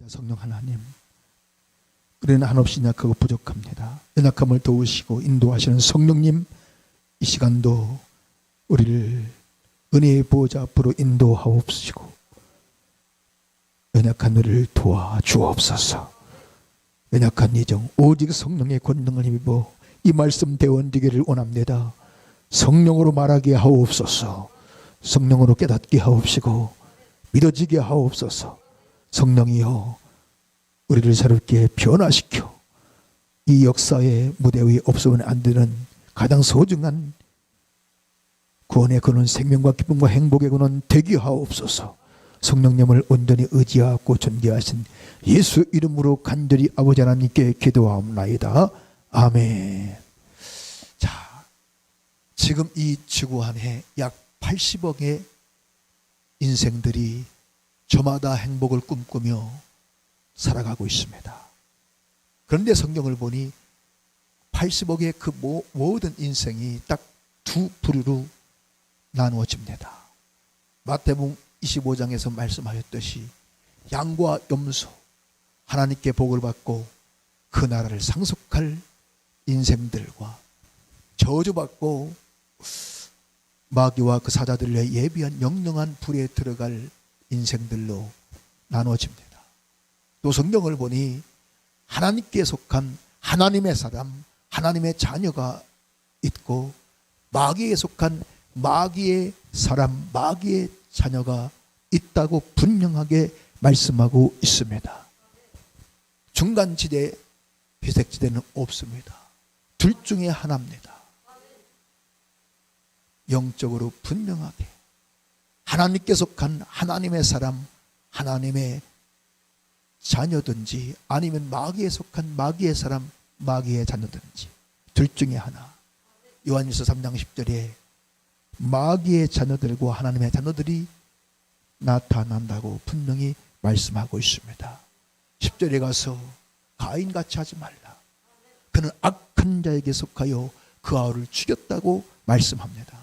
성령 하나님, 우리는 한없이 약하고 부족합니다. 연약함을 도우시고 인도하시는 성령님, 이 시간도 우리를 은혜의 보좌 앞으로 인도하옵시고 연약한 우리를 도와주옵소서. 연약한 예정 오직 성령의 권능을 힘입어 이 말씀 대원되기를 원합니다. 성령으로 말하게 하옵소서. 성령으로 깨닫게 하옵시고 믿어지게 하옵소서. 성령이여 우리를 새롭게 변화시켜 이 역사의 무대 위에 없으면 안 되는 가장 소중한 구원의 근원, 생명과 기쁨과 행복의 근원 되게 하옵소서. 성령님을 온전히 의지하고 존귀하신 예수 이름으로 간절히 아버지 하나님께 기도하옵나이다. 아멘. 자, 지금 이 지구 안에 약 80억의 인생들이 저마다 행복을 꿈꾸며 살아가고 있습니다. 그런데 성경을 보니 80억의 그 모든 인생이 딱 두 부류로 나누어집니다. 마태복음 25장에서 말씀하였듯이 양과 염소, 하나님께 복을 받고 그 나라를 상속할 인생들과 저주받고 마귀와 그 사자들의 예비한 영영한 불에 들어갈 인생들로 나누어집니다. 또 성경을 보니 하나님께 속한 하나님의 사람, 하나님의 자녀가 있고 마귀에 속한 마귀의 사람, 마귀의 자녀가 있다고 분명하게 말씀하고 있습니다. 중간지대, 회색지대는 없습니다. 둘 중에 하나입니다. 영적으로 분명하게 하나님께 속한 하나님의 사람, 하나님의 자녀든지 아니면 마귀에 속한 마귀의 사람, 마귀의 자녀든지 둘 중에 하나. 요한일서 3장 10절에 마귀의 자녀들과 하나님의 자녀들이 나타난다고 분명히 말씀하고 있습니다. 10절에 가서 가인같이 하지 말라. 그는 악한 자에게 속하여 그 아우를 죽였다고 말씀합니다.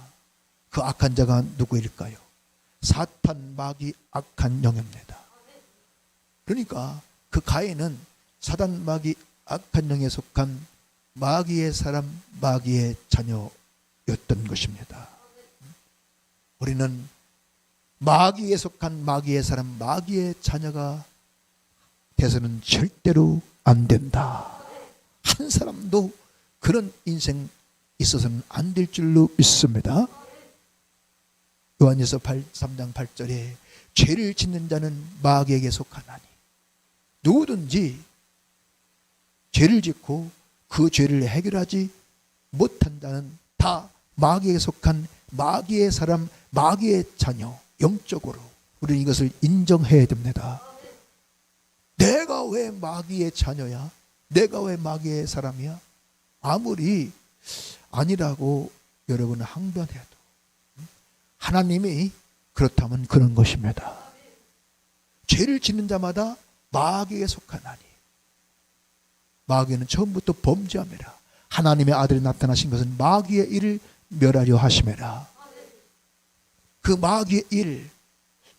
그 악한 자가 누구일까요? 사탄, 마귀, 악한 영입니다. 그러니까 그 가인은 사단, 마귀, 악한 영에 속한 마귀의 사람, 마귀의 자녀였던 것입니다. 우리는 마귀에 속한 마귀의 사람, 마귀의 자녀가 돼서는 절대로 안 된다. 한 사람도 그런 인생 있어서는 안 될 줄로 믿습니다. 요한일서 3장 8절에 죄를 짓는 자는 마귀에게 속하나니 누구든지 죄를 짓고 그 죄를 해결하지 못한 자는 다 마귀에게 속한 마귀의 사람, 마귀의 자녀. 영적으로 우리는 이것을 인정해야 됩니다. 내가 왜 마귀의 자녀야? 내가 왜 마귀의 사람이야? 아무리 아니라고 여러분 항변해도 하나님이 그렇다면 그런 것입니다. 죄를 짓는 자마다 마귀에 속하나니 마귀는 처음부터 범죄함이라. 하나님의 아들이 나타나신 것은 마귀의 일을 멸하려 하심이라. 그 마귀의 일,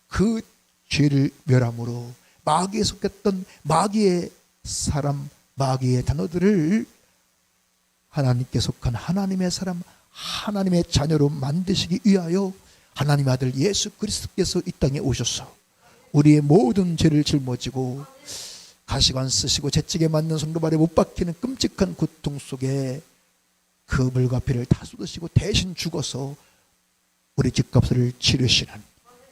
그 죄를 멸함으로 마귀에 속했던 마귀의 사람, 마귀의 자녀들을 하나님께 속한 하나님의 사람, 하나님의 자녀로 만드시기 위하여 하나님의 아들 예수 그리스도께서 이 땅에 오셔서 우리의 모든 죄를 짊어지고 가시관 쓰시고 채찍에 맞는 손도발에 못 박히는 끔찍한 고통 속에 그 물과 피를 다 쏟으시고 대신 죽어서 우리 집값을 치르시는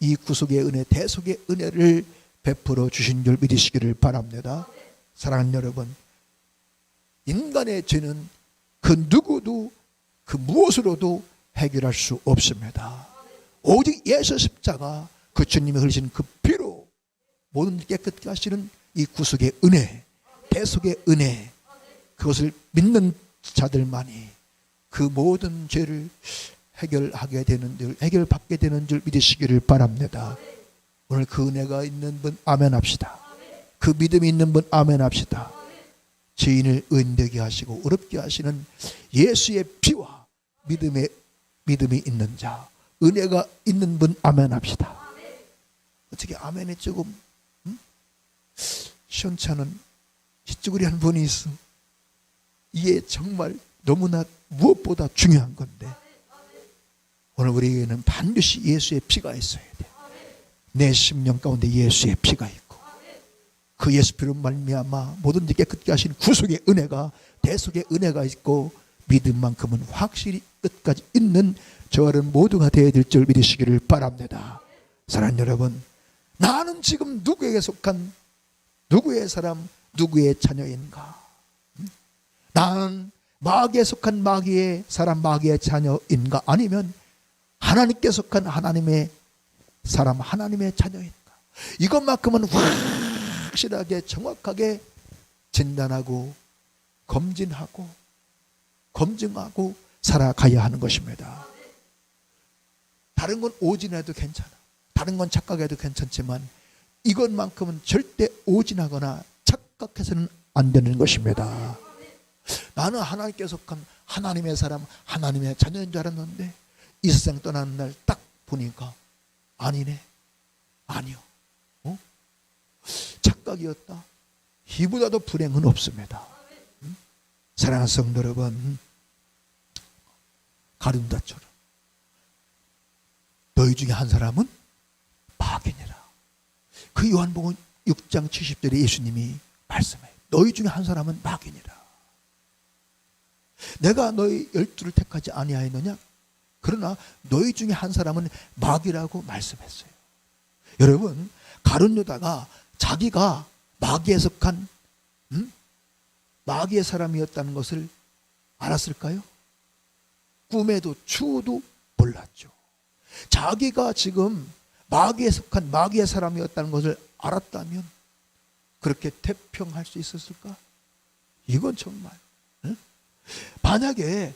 이 구속의 은혜, 대속의 은혜를 베풀어 주신 줄 믿으시기를 바랍니다. 사랑하는 여러분, 인간의 죄는 그 누구도 그 무엇으로도 해결할 수 없습니다. 오직 예수 십자가 그 주님이 흘리신 그 피로 모든 깨끗게 하시는 이 구속의 은혜, 대속의 은혜, 그것을 믿는 자들만이 그 모든 죄를 해결하게 되는 줄, 해결받게 되는 줄 믿으시기를 바랍니다. 오늘 그 은혜가 있는 분 아멘 합시다. 그 믿음이 있는 분 아멘 합시다. 죄인을 의인되게 하시고 어렵게 하시는 예수의 피와 믿음이 있는 자, 은혜가 있는 분 아멘 합시다. 어떻게 아멘이 조금 시원치 않은 희쭈그리한 분이 있어. 이게 정말 너무나 무엇보다 중요한 건데, 오늘 우리에게는 반드시 예수의 피가 있어야 돼. 내 심령 가운데 예수의 피가 있고, 그 예수 피로 말미암아 뭐든지 깨끗게 하신 구속의 은혜가, 대속의 은혜가 있고, 믿음만큼은 확실히 끝까지 있는 저와 여러분 모두가 되어야 될 줄 믿으시기를 바랍니다. 사랑하는 여러분, 나는 지금 누구에게 속한 누구의 사람, 누구의 자녀인가? 나는 마귀에 속한 마귀의 사람, 마귀의 자녀인가? 아니면 하나님께 속한 하나님의 사람, 하나님의 자녀인가? 이것만큼은 확실하게 정확하게 진단하고 검증하고 살아가야 하는 것입니다. 다른 건 오진해도 괜찮아. 다른 건 착각해도 괜찮지만 이것만큼은 절대 오진하거나 착각해서는 안 되는 것입니다. 나는 하나님께 속한 하나님의 사람, 하나님의 자녀인 줄 알았는데 이 세상 떠나는 날 딱 보니까 아니네. 아니요. 착각이었다. 이보다도 불행은 없습니다. 사랑하는 성도 여러분, 가룟다처럼 너희 중에 한 사람은 마귀니라. 그 요한복음 6장 70절에 예수님이 말씀해요. 너희 중에 한 사람은 마귀니라. 내가 너희 12를 택하지 아니하였느냐? 그러나 너희 중에 한 사람은 마귀라고 말씀했어요. 여러분, 가룟 유다가 자기가 마귀에 속한 마귀의 사람이었다는 것을 알았을까요? 꿈에도 추워도 몰랐죠. 자기가 지금 마귀에 속한 마귀의 사람이었다는 것을 알았다면 그렇게 태평할 수 있었을까? 이건 정말, 만약에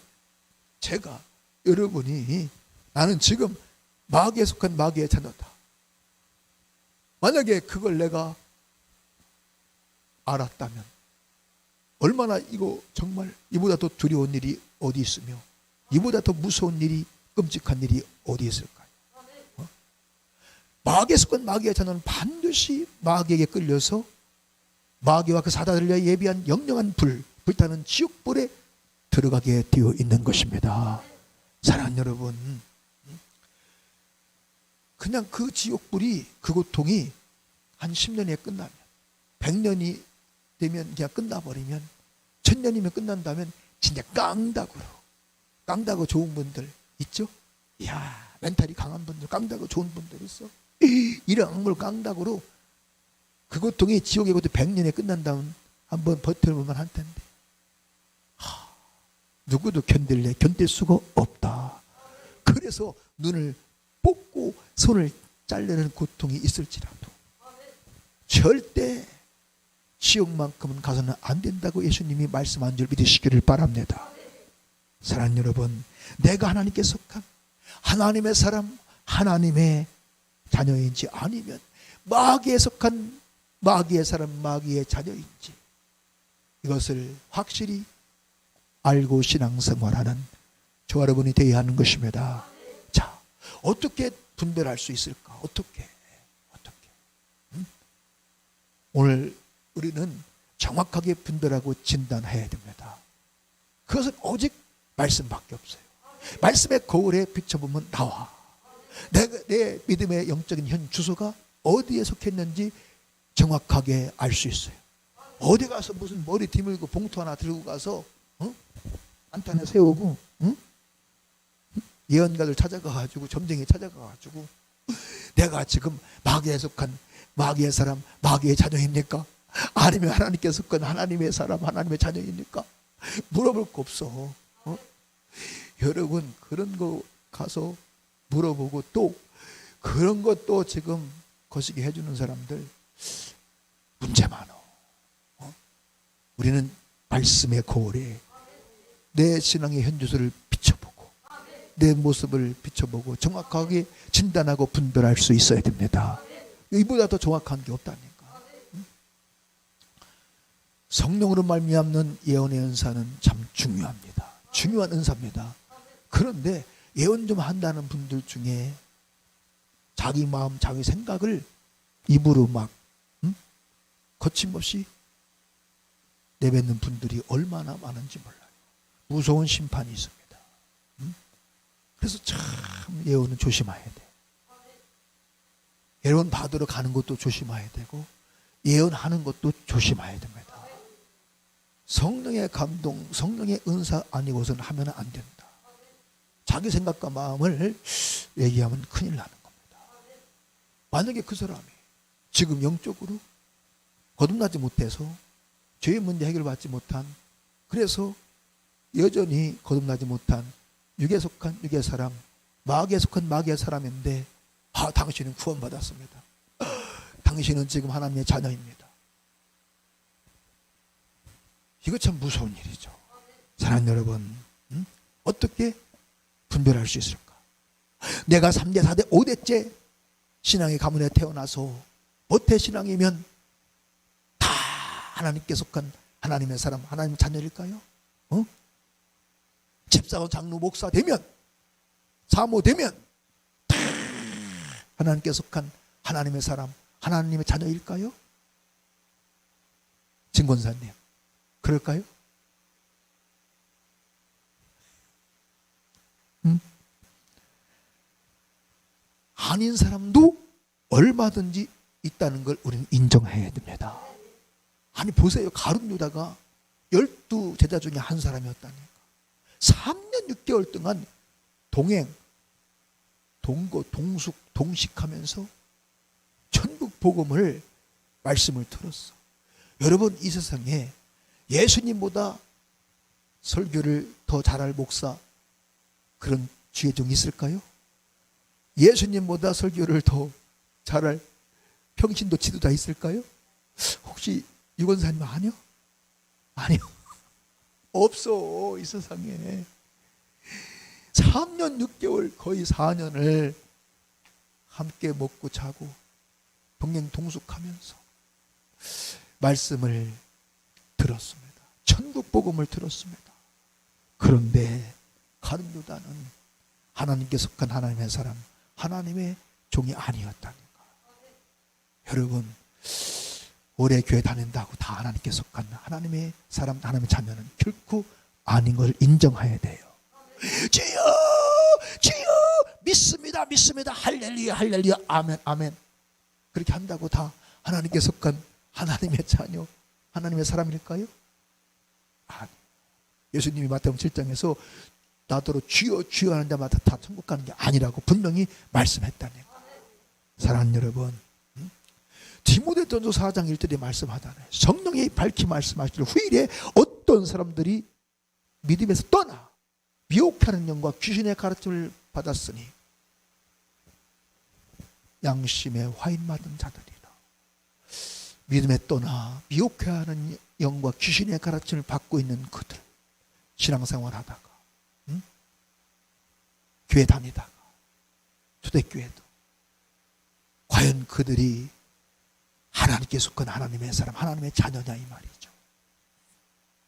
제가, 여러분이 나는 지금 마귀에 속한 마귀의 자녀다, 만약에 그걸 내가 알았다면 얼마나 이거 정말 이보다 더 두려운 일이 어디 있으며 이보다 더 무서운 일이, 끔찍한 일이 어디 있을까요? 마귀에 속한 마귀의 자녀는 반드시 마귀에게 끌려서 마귀와 그 사단을 위해 예비한 영영한 불타는 지옥불에 들어가게 되어 있는 것입니다. 사랑하는 여러분, 그냥 그 지옥불이, 그 고통이 한 10년에 끝나면, 100년이 되면 그냥 끝나버리면, 1000년이면 끝난다면 진짜 깡다구 좋은 분들 있죠? 이야, 멘탈이 강한 분들, 깡다구 좋은 분들 있어. 이런 악물 깡다구로 그 고통이, 지옥의 고통이 100년에 끝난다면 한번 버텨보면 할 텐데, 누구도 견딜 수가 없다. 그래서 눈을 뽑고 손을 자르는 고통이 있을지라도 절대 지옥만큼은 가서는 안 된다고 예수님이 말씀한 줄 믿으시기를 바랍니다. 사랑하는 여러분, 내가 하나님께 속한 하나님의 사람, 하나님의 자녀인지 아니면 마귀에 속한 마귀의 사람, 마귀의 자녀인지 이것을 확실히 알고 신앙생활하는 저와 여러분이 되어야 하는 것입니다. 자, 어떻게 분별할 수 있을까? 어떻게? 오늘 우리는 정확하게 분별하고 진단해야 됩니다. 그것은 오직 말씀밖에 없어요. 말씀의 거울에 비춰보면 나와. 내 믿음의 영적인 현 주소가 어디에 속했는지 정확하게 알 수 있어요. 어디 가서 무슨 머리 뒤물고 봉투 하나 들고 가서 안탄에 세우고 예언가들 찾아가가지고, 점쟁이 찾아가가지고 내가 지금 마귀에 속한 마귀의 사람, 마귀의 자녀입니까? 아니면 하나님께 속한 하나님의 사람, 하나님의 자녀입니까? 물어볼 거 없어. 여러분, 그런 거 가서 물어보고 또 그런 것도 지금 거시기 해주는 사람들 문제 많어. 우리는 말씀의 거울에 내 신앙의 현주소를 비춰보고 내 모습을 비춰보고 정확하게 진단하고 분별할 수 있어야 됩니다. 이보다 더 정확한 게 없다니까. 성령으로 말미암는 예언의 은사는 참 중요합니다. 중요한 은사입니다. 그런데 예언 좀 한다는 분들 중에 자기 마음, 자기 생각을 입으로 막 거침없이 내뱉는 분들이 얼마나 많은지 몰라요. 무서운 심판이 있습니다. 그래서 참 예언은 조심해야 돼. 예언 받으러 가는 것도 조심해야 되고 예언하는 것도 조심해야 됩니다. 성령의 감동, 성령의 은사 아니고서는 하면 안 된다. 자기 생각과 마음을 얘기하면 큰일 나는 겁니다. 만약에 그 사람이 지금 영적으로 거듭나지 못해서 죄의 문제 해결받지 못한, 그래서 여전히 거듭나지 못한 육에 속한 육의 사람, 마귀에 속한 마귀의 사람인데 당신은 구원받았습니다. 당신은 지금 하나님의 자녀입니다. 이거 참 무서운 일이죠. 사랑하는 여러분, 어떻게 분별할 수 있을까? 내가 3대, 4대, 5대째 신앙의 가문에 태어나서 모태신앙이면 다 하나님께 속한 하나님의 사람, 하나님의 자녀일까요? 집사원, 장로, 목사 되면, 사모 되면 다 하나님께 속한 하나님의 사람, 하나님의 자녀일까요? 진권사님, 그럴까요? 아닌 사람도 얼마든지 있다는 걸 우리는 인정해야 됩니다. 아니 보세요. 가룟 유다가 12제자 중에 한 사람이었다니까. 3년 6개월 동안 동행, 동거, 동숙, 동식하면서 천국 복음을 말씀을 들었어. 여러분, 이 세상에 예수님보다 설교를 더 잘할 목사, 그런 지혜종이 있을까요? 예수님보다 설교를 더 잘할 평신도 지도자 있을까요? 혹시 유건사님 아니요? 아니요. 없어. 이 세상에 3년 6개월 거의 4년을 함께 먹고 자고 동행 동숙하면서 말씀을 들었습니다. 천국 복음을 들었습니다. 그런데 가룟 유다는 하나님께 속한 하나님의 사람, 하나님의 종이 아니었다니까. 여러분, 오래 교회 다닌다고 다 하나님께 속한 하나님의 사람, 하나님의 자녀는 결코 아닌 걸 인정해야 돼요. 주여, 주여, 믿습니다, 믿습니다, 할렐루야, 할렐루야, 아멘, 아멘. 그렇게 한다고 다 하나님께 속한 하나님의 자녀, 하나님의 사람일까요? 아니. 예수님이 마태복음 7장에서 나더러 주여 주여 하는 자마다 다 천국 가는 게 아니라고 분명히 말씀했다니까. 사랑하는 여러분, 디모데전서 4장 1절에 말씀하잖아요. 성령이 밝히 말씀하시기를 후일에 어떤 사람들이 믿음에서 떠나 미혹하는 영과 귀신의 가르침을 받았으니 양심의 화인 맞은 자들이라. 믿음에 떠나 미혹하는 영과 귀신의 가르침을 받고 있는 그들, 신앙생활 하다가 교회 다니다가 초대교회도 과연 그들이 하나님께 속한 하나님의 사람, 하나님의 자녀냐 이 말이죠.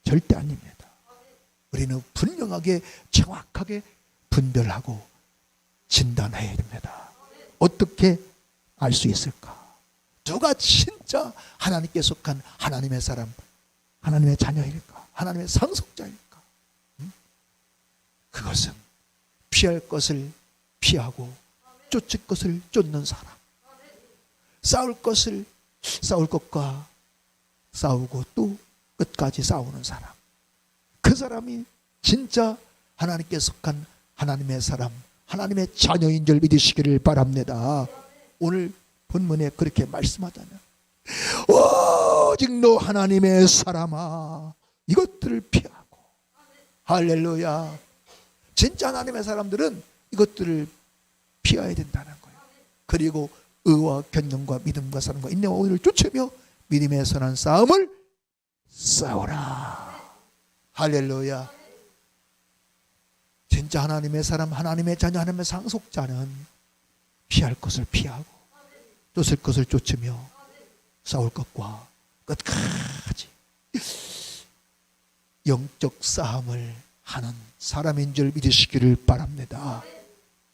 절대 아닙니다. 우리는 분명하게 정확하게 분별하고 진단해야 됩니다. 어떻게 알 수 있을까? 누가 진짜 하나님께 속한 하나님의 사람, 하나님의 자녀일까? 하나님의 상속자일까? 그것은 피할 것을 피하고 쫓을 것을 쫓는 사람, 싸울 것을 싸울 것과 싸우고 또 끝까지 싸우는 사람, 그 사람이 진짜 하나님께 속한 하나님의 사람, 하나님의 자녀인 줄 믿으시기를 바랍니다. 오늘 본문에 그렇게 말씀하잖아요. 오직 너 하나님의 사람아, 이것들을 피하고. 할렐루야. 진짜 하나님의 사람들은 이것들을 피해야 된다는 거예요. 그리고 의와 견념과 믿음과 사랑과 인내와 오히를 쫓으며 믿음의 선한 싸움을 싸우라. 할렐루야. 진짜 하나님의 사람, 하나님의 자녀, 하나님의 상속자는 피할 것을 피하고 쫓을 것을 쫓으며 싸울 것과 끝까지 영적 싸움을 하는 사람인 줄 믿으시기를 바랍니다.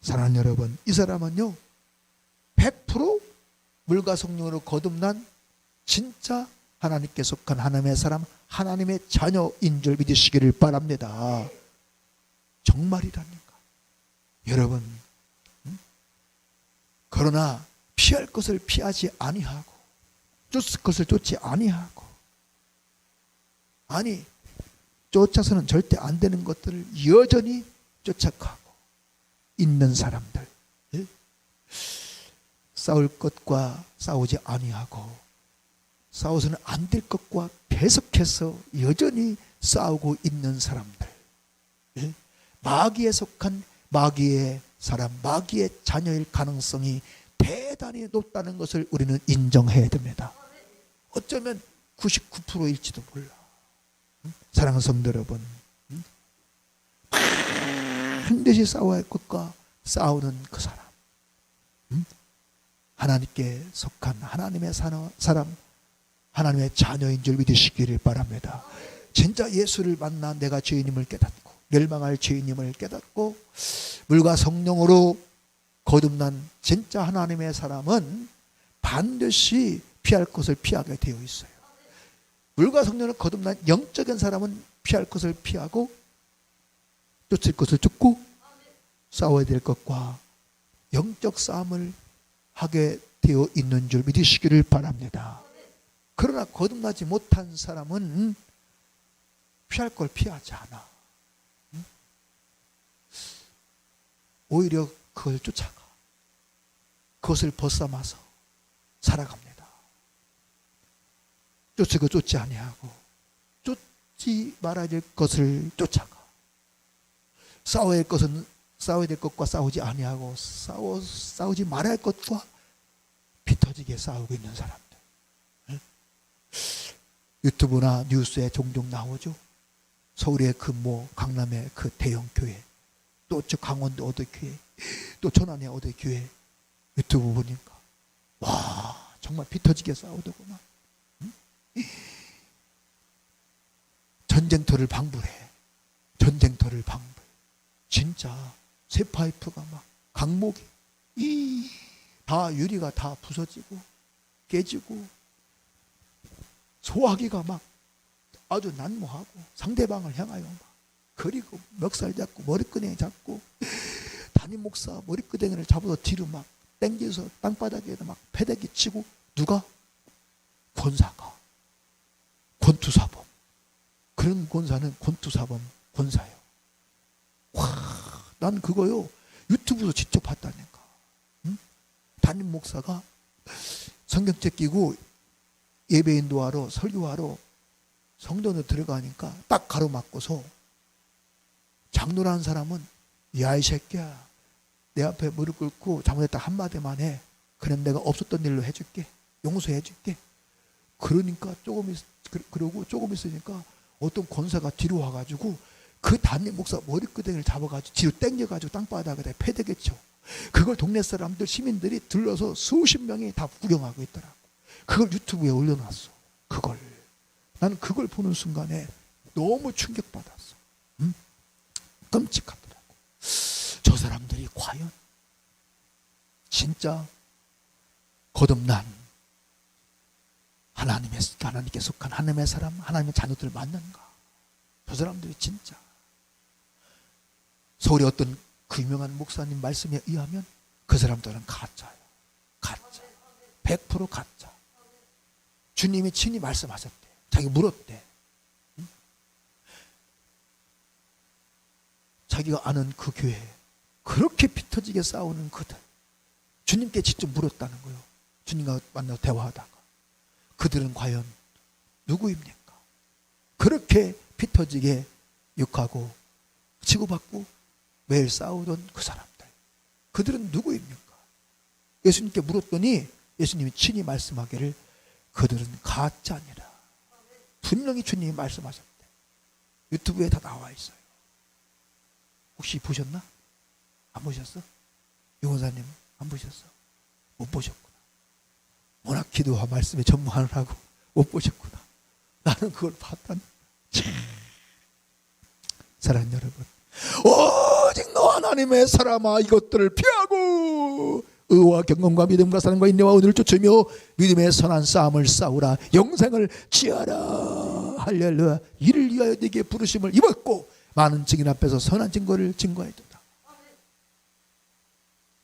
사랑하는 여러분, 이 사람은요 100% 물과 성령으로 거듭난 진짜 하나님께 속한 하나님의 사람, 하나님의 자녀인 줄 믿으시기를 바랍니다. 정말이라니까. 여러분, 그러나 피할 것을 피하지 아니하고 쫓을 것을 쫓지 아니하고, 아니 쫓아서는 절대 안 되는 것들을 여전히 쫓아가고 있는 사람들, 싸울 것과 싸우지 아니하고 싸워서는 안 될 것과 계속해서 여전히 싸우고 있는 사람들, 마귀에 속한 마귀의 사람, 마귀의 자녀일 가능성이 대단히 높다는 것을 우리는 인정해야 됩니다. 어쩌면 99%일지도 몰라. 사랑하는 성도 여러분, 반드시 싸워야 할 것과 싸우는 그 사람, 하나님께 속한 하나님의 사람, 하나님의 자녀인 줄 믿으시기를 바랍니다. 진짜 예수를 만나 내가 죄인임을 깨닫고 멸망할 죄인임을 깨닫고 물과 성령으로 거듭난 진짜 하나님의 사람은 반드시 피할 것을 피하게 되어 있어요. 물과 성령으로 거듭난 영적인 사람은 피할 것을 피하고 쫓을 것을 쫓고 싸워야 될 것과 영적 싸움을 하게 되어 있는 줄 믿으시기를 바랍니다. 그러나 거듭나지 못한 사람은 피할 걸 피하지 않아. 오히려 그걸 쫓아가. 그것을 벗삼아서 살아갑니다. 쫓고 쫓지 아니하고 쫓지 말아야 될 것을 쫓아가. 싸워야 할 것은 싸워야 될 것과 싸우지 아니하고 싸우지 말아야 할 것과 비터지게 싸우고 있는 사람들. 유튜브나 뉴스에 종종 나오죠. 서울의 강남의 그 대형 교회, 또 저 강원도 어디 교회, 또 천안의 어디 교회 유튜브 보니까 와, 정말 비터지게 싸우더구만. 전쟁터를 방불해. 전쟁터를 방불. 진짜 쇠파이프가 막 강목이 다 유리가 다 부서지고 깨지고 소화기가 막 아주 난무하고 상대방을 향하여 막 그리고 멱살 잡고 머리끄댕이 잡고 담임 목사 머리끄댕이를 잡아서 뒤로 막 당겨서 땅바닥에다 막 패대기 치고, 누가? 권사가. 권투사범. 그런 권사는 권투사범 권사예요. 와, 난 그거요 유튜브에서 직접 봤다니까. 담임 목사가 성경책 끼고 예배 인도하러 설교하러 성전으로 들어가니까 딱 가로막고서 장로라는 사람은 야, 이 새끼야, 내 앞에 무릎 꿇고 잘못했다 한마디만 해. 그럼 내가 없었던 일로 해줄게. 용서해 줄게. 그러니까 그러고 조금 있으니까 어떤 권사가 뒤로 와가지고 그 담임 목사 머리끄댕이를 잡아가지고 뒤로 당겨가지고 땅바닥에다 패대기 쳐. 그걸 동네 사람들, 시민들이 들러서 수십 명이 다 구경하고 있더라고. 그걸 유튜브에 올려놨어. 그걸. 나는 그걸 보는 순간에 너무 충격받았어. 끔찍하더라고. 저 사람들이 과연 진짜 거듭난 하나님께 속한 하나님의 사람, 하나님의 자녀들 맞는가? 저 사람들이 진짜. 서울의 어떤 그 유명한 목사님 말씀에 의하면 그 사람들은 가짜예요. 가짜. 100% 가짜. 주님이 친히 말씀하셨대. 자기 물었대. 자기가 아는 그 교회에 그렇게 피터지게 싸우는 그들, 주님께 직접 물었다는 거예요. 주님과 만나서 대화하다가 그들은 과연 누구입니까? 그렇게 피터지게 욕하고 치고받고 매일 싸우던 그 사람들, 그들은 누구입니까? 예수님께 물었더니 예수님이 친히 말씀하기를 그들은 가짜니라. 분명히 주님이 말씀하셨대. 유튜브에 다 나와 있어요. 혹시 보셨나? 안 보셨어? 유원사님 안 보셨어? 못 보셨구나. 워낙 기도와 말씀에 전무하느라고 못 보셨구나. 나는 그걸 봤다니. 사랑하는 여러분, 오직 너 하나님의 사람아, 이것들을 피하고 의와 경건과 믿음과 사랑과 인내와 오늘을 쫓으며 믿음의 선한 싸움을 싸우라. 영생을 취하라. 할렐루야. 이를 위하여 네게 부르심을 입었고 많은 증인 앞에서 선한 증거를 증거해야 된다.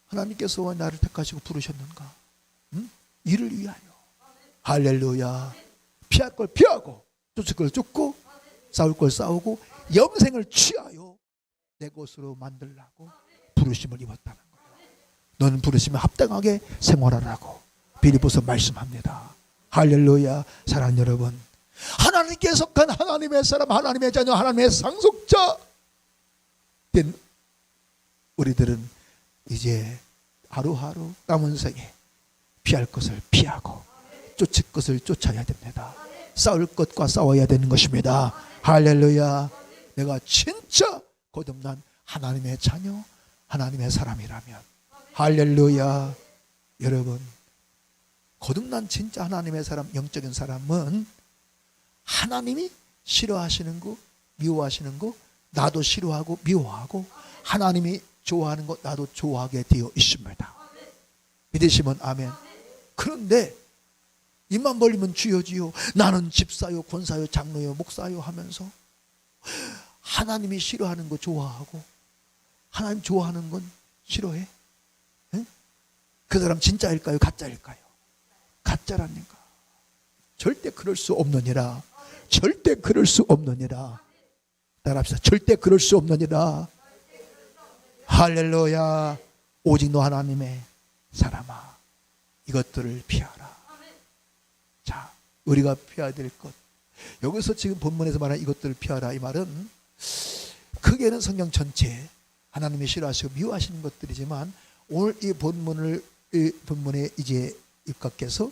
하나님께서 왜 나를 택하시고 부르셨는가? 이를 위하여. 할렐루야. 피할 걸 피하고 쫓을 걸 쫓고 싸울 걸 싸우고 영생을 취하여 내 것으로 만들라고 부르심을 입었다는 거예요. 너는 부르심에 합당하게 생활하라고 빌립보서 말씀합니다. 할렐루야. 사랑하는 여러분, 하나님께 속한 하나님의 사람, 하나님의 자녀, 하나님의 상속자 된 우리들은 이제 하루하루 남은 생에 피할 것을 피하고 쫓을 것을 쫓아야 됩니다. 싸울 것과 싸워야 되는 것입니다. 할렐루야. 내가 진짜 거듭난 하나님의 자녀, 하나님의 사람이라면, 할렐루야. 여러분, 거듭난 진짜 하나님의 사람, 영적인 사람은 하나님이 싫어하시는 거, 미워하시는 거 나도 싫어하고 미워하고, 하나님이 좋아하는 거 나도 좋아하게 되어 있습니다. 믿으시면 아멘. 그런데 입만 벌리면 주여주여, 나는 집사요, 권사요, 장로요, 목사요 하면서 하나님이 싫어하는 거 좋아하고 하나님 좋아하는 건 싫어해? 응? 그 사람 진짜일까요? 가짜일까요? 가짜랍니까? 절대 그럴 수 없느니라. 절대 그럴 수 없느니라. 따라합시다. 절대 그럴 수 없느니라. 할렐루야. 오직 너 하나님의 사람아, 이것들을 피하라. 자, 우리가 피해야 될 것, 여기서 지금 본문에서 말하는 이것들을 피하라, 이 말은 크게는 성경 전체 하나님이 싫어하시고 미워하시는 것들이지만, 오늘 이 본문에 이제 입각해서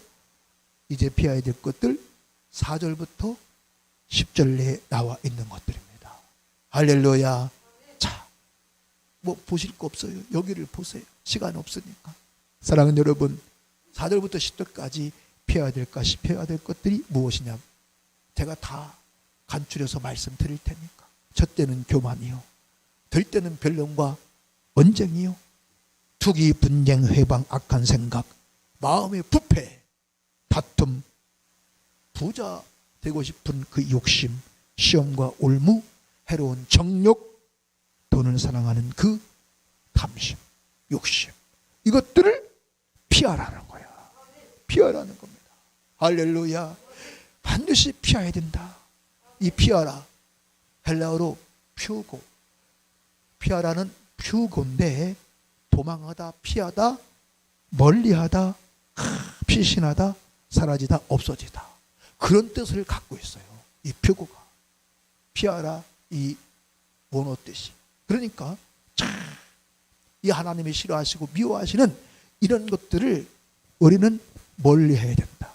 이제 피해야 될 것들 4절부터 10절 내에 나와 있는 것들입니다. 할렐루야. 자, 뭐 보실 거 없어요. 여기를 보세요. 시간 없으니까. 사랑하는 여러분, 4절부터 10절까지 피해야 될 것이, 피해야 될 것들이 무엇이냐, 제가 다 간추려서 말씀드릴 테니까. 첫째는 교만이요, 둘째는 변론과 언쟁이요, 투기, 분쟁, 회방, 악한 생각, 마음의 부패, 다툼, 부자 되고 싶은 그 욕심, 시험과 올무, 해로운 정욕, 돈을 사랑하는 그 탐심, 욕심, 이것들을 피하라는 거야. 피하라는 겁니다. 할렐루야. 반드시 피해야 된다. 이 피하라, 헬라어로 퓨고, 피하라는 퓨고인데 도망하다, 피하다, 멀리하다, 피신하다, 사라지다, 없어지다, 그런 뜻을 갖고 있어요. 이 퓨고가. 피하라, 이 원어 뜻이. 그러니까 이 하나님이 싫어하시고 미워하시는 이런 것들을 우리는 멀리해야 된다.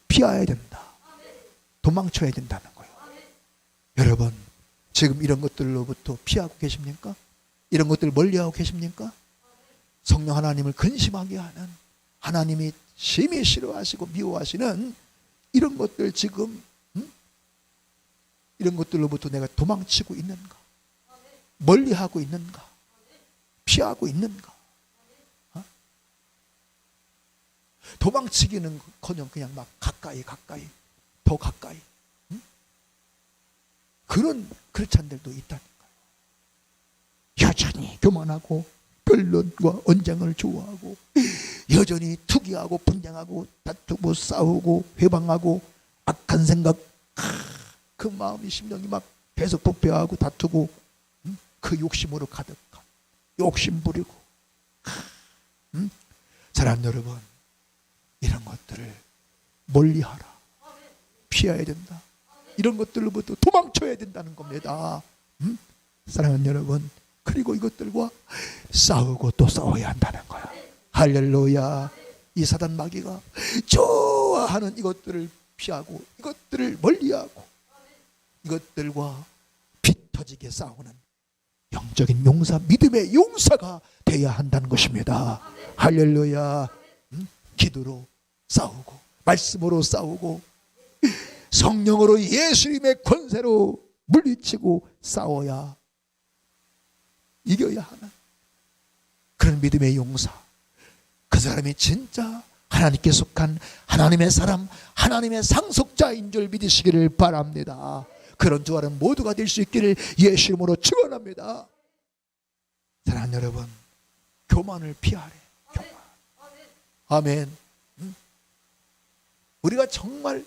피해야 된다. 도망쳐야 된다는 거예요. 여러분, 지금 이런 것들로부터 피하고 계십니까? 이런 것들을 멀리하고 계십니까? 성령 하나님을 근심하게 하는, 하나님이 심히 싫어하시고 미워하시는 이런 것들, 지금 이런 것들로부터 내가 도망치고 있는가? 멀리하고 있는가? 피하고 있는가? 도망치기는커녕 그냥 막 가까이 더 가까이, 그런 크리스찬들도 있다니까요. 여전히 교만하고 변론과 언쟁을 좋아하고, 여전히 투기하고 분쟁하고 다투고 싸우고 회방하고 악한 생각, 그 마음이, 심령이 막 계속 부패하고 다투고, 그 욕심으로 가득한, 욕심 부리고. 사랑하는 여러분, 이런 것들을 멀리하라. 피해야 된다. 이런 것들로부터 도망쳐야 된다는 겁니다. 사랑하는 여러분, 그리고 이것들과 싸우고 또 싸워야 한다는 거야. 할렐루야. 이 사단 마귀가 좋아하는 이것들을 피하고, 이것들을 멀리하고, 이것들과 피 터지게 싸우는 영적인 용사, 믿음의 용사가 되어야 한다는 것입니다. 할렐루야. 기도로 싸우고, 말씀으로 싸우고, 성령으로 예수님의 권세로 물리치고 싸워야 이겨야 하는 그런 믿음의 용사, 그 사람이 진짜 하나님께 속한 하나님의 사람, 하나님의 상속자인 줄 믿으시기를 바랍니다. 그런 주와는 모두가 될 수 있기를 예수 이름으로 축원합니다. 사랑하는 여러분, 교만을 피하래. 교만. 아멘. 우리가 정말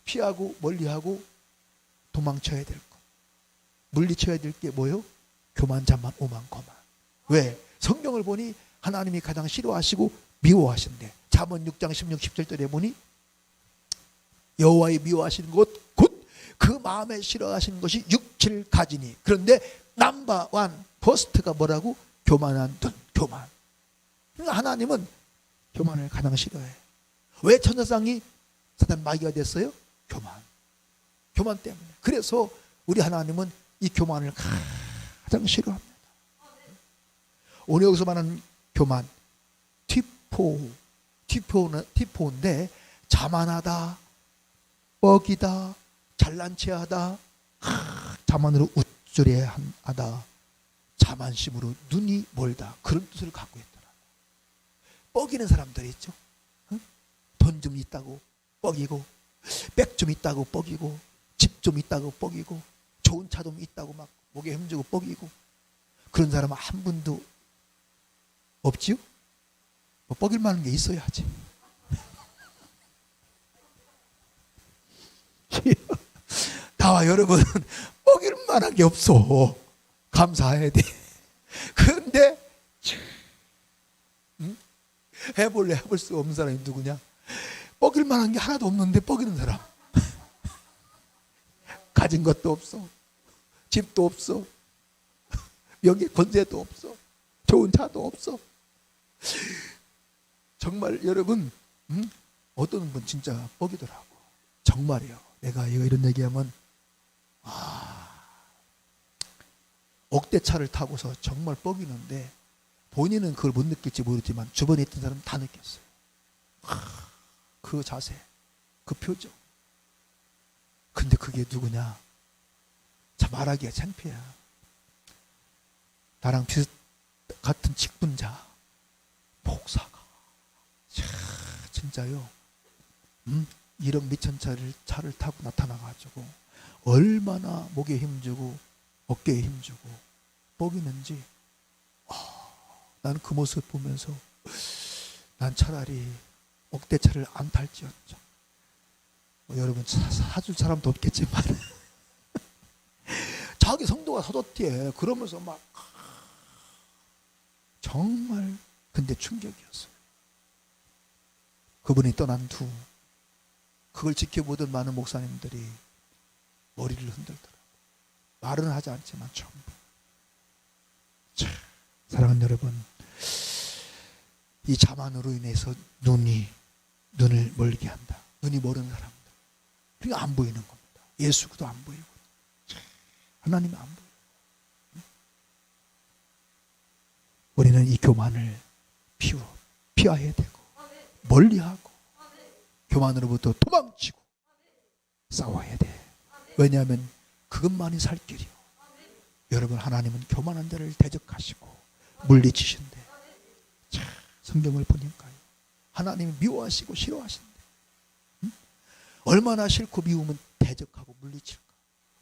피하고 멀리하고 도망쳐야 될 것, 물리쳐야 될 게 뭐예요? 교만, 자만, 오만, 거만. 왜? 성경을 보니 하나님이 가장 싫어하시고 미워하신대. 잠언 6장 16, 17절에 보니 여호와의 미워하시는 것 곧 그 마음에 싫어하시는 것이 6, 7 가지니. 그런데 넘버 원 퍼스트가 뭐라고? 교만한 눈, 교만. 그러니까 하나님은 교만을 가장 싫어해. 왜 천사상이 사단 마귀가 됐어요? 교만. 교만 때문에. 그래서 우리 하나님은 이 교만을 가장 싫어합니다. 오늘 여기서 말하는 교만, 티포인데 자만하다, 뻑이다, 잘난 체하다, 자만으로 우쭐해하다, 자만심으로 눈이 멀다, 그런 뜻을 갖고 있더라. 뻑이는 사람들이 있죠. 돈 좀 있다고 뻑이고, 백 좀 있다고 뻑이고, 집 좀 있다고 뻑이고, 좋은 차 좀 있다고 막 목에 힘주고 뻑이고. 그런 사람은 한 분도 없지요? 뭐 뻑일 만한 게 있어야지. 나와 여러분, 뻑일 만한 게 없어. 감사해야 돼. 그런데 해볼 수 없는 사람이 누구냐? 뻑일 만한 게 하나도 없는데 뻑이는 사람. 가진 것도 없어, 집도 없어, 명예 권세도 없어, 좋은 차도 없어. 정말 여러분, 어떤 분 진짜 뻑이더라고. 정말이요. 내가 이런 얘기하면 억대차를 타고서 정말 뻑이는데 본인은 그걸 못 느낄지 모르지만 주변에 있던 사람은 다 느꼈어요. 그 자세, 그 표정. 근데 그게 누구냐? 참 말하기가 창피해. 나랑 같은 직분자, 목사가 진짜요. 이런 미천차를 차를 타고 나타나가지고 얼마나 목에 힘주고 어깨에 힘주고 뻑이는지, 난 그 모습 보면서 난 차라리 억대차를 안 탈지언정. 여러분 사줄 사람도 없겠지만 자기 성도가 서도티에 그러면서 막 정말 근데 충격이었어요. 그분이 떠난 후 그걸 지켜보던 많은 목사님들이 머리를 흔들더라고요. 말은 하지 않지만 전부. 사랑하는 여러분, 이 자만으로 인해서 눈을 멀게 한다. 눈이 멀은 사람들. 그러니까 안 보이는 겁니다. 예수도 안 보이고 하나님이 안 보여요. 우리는 이 교만을 피해야 되고 멀리하고 교만으로부터 도망치고 싸워야 돼. 왜냐하면 그것만이 살 길이요. 여러분, 하나님은 교만한 자를 대적하시고 물리치신대. 성경을 보니까요, 하나님이 미워하시고 싫어하신대. 얼마나 싫고 미우면 대적하고 물리칠까.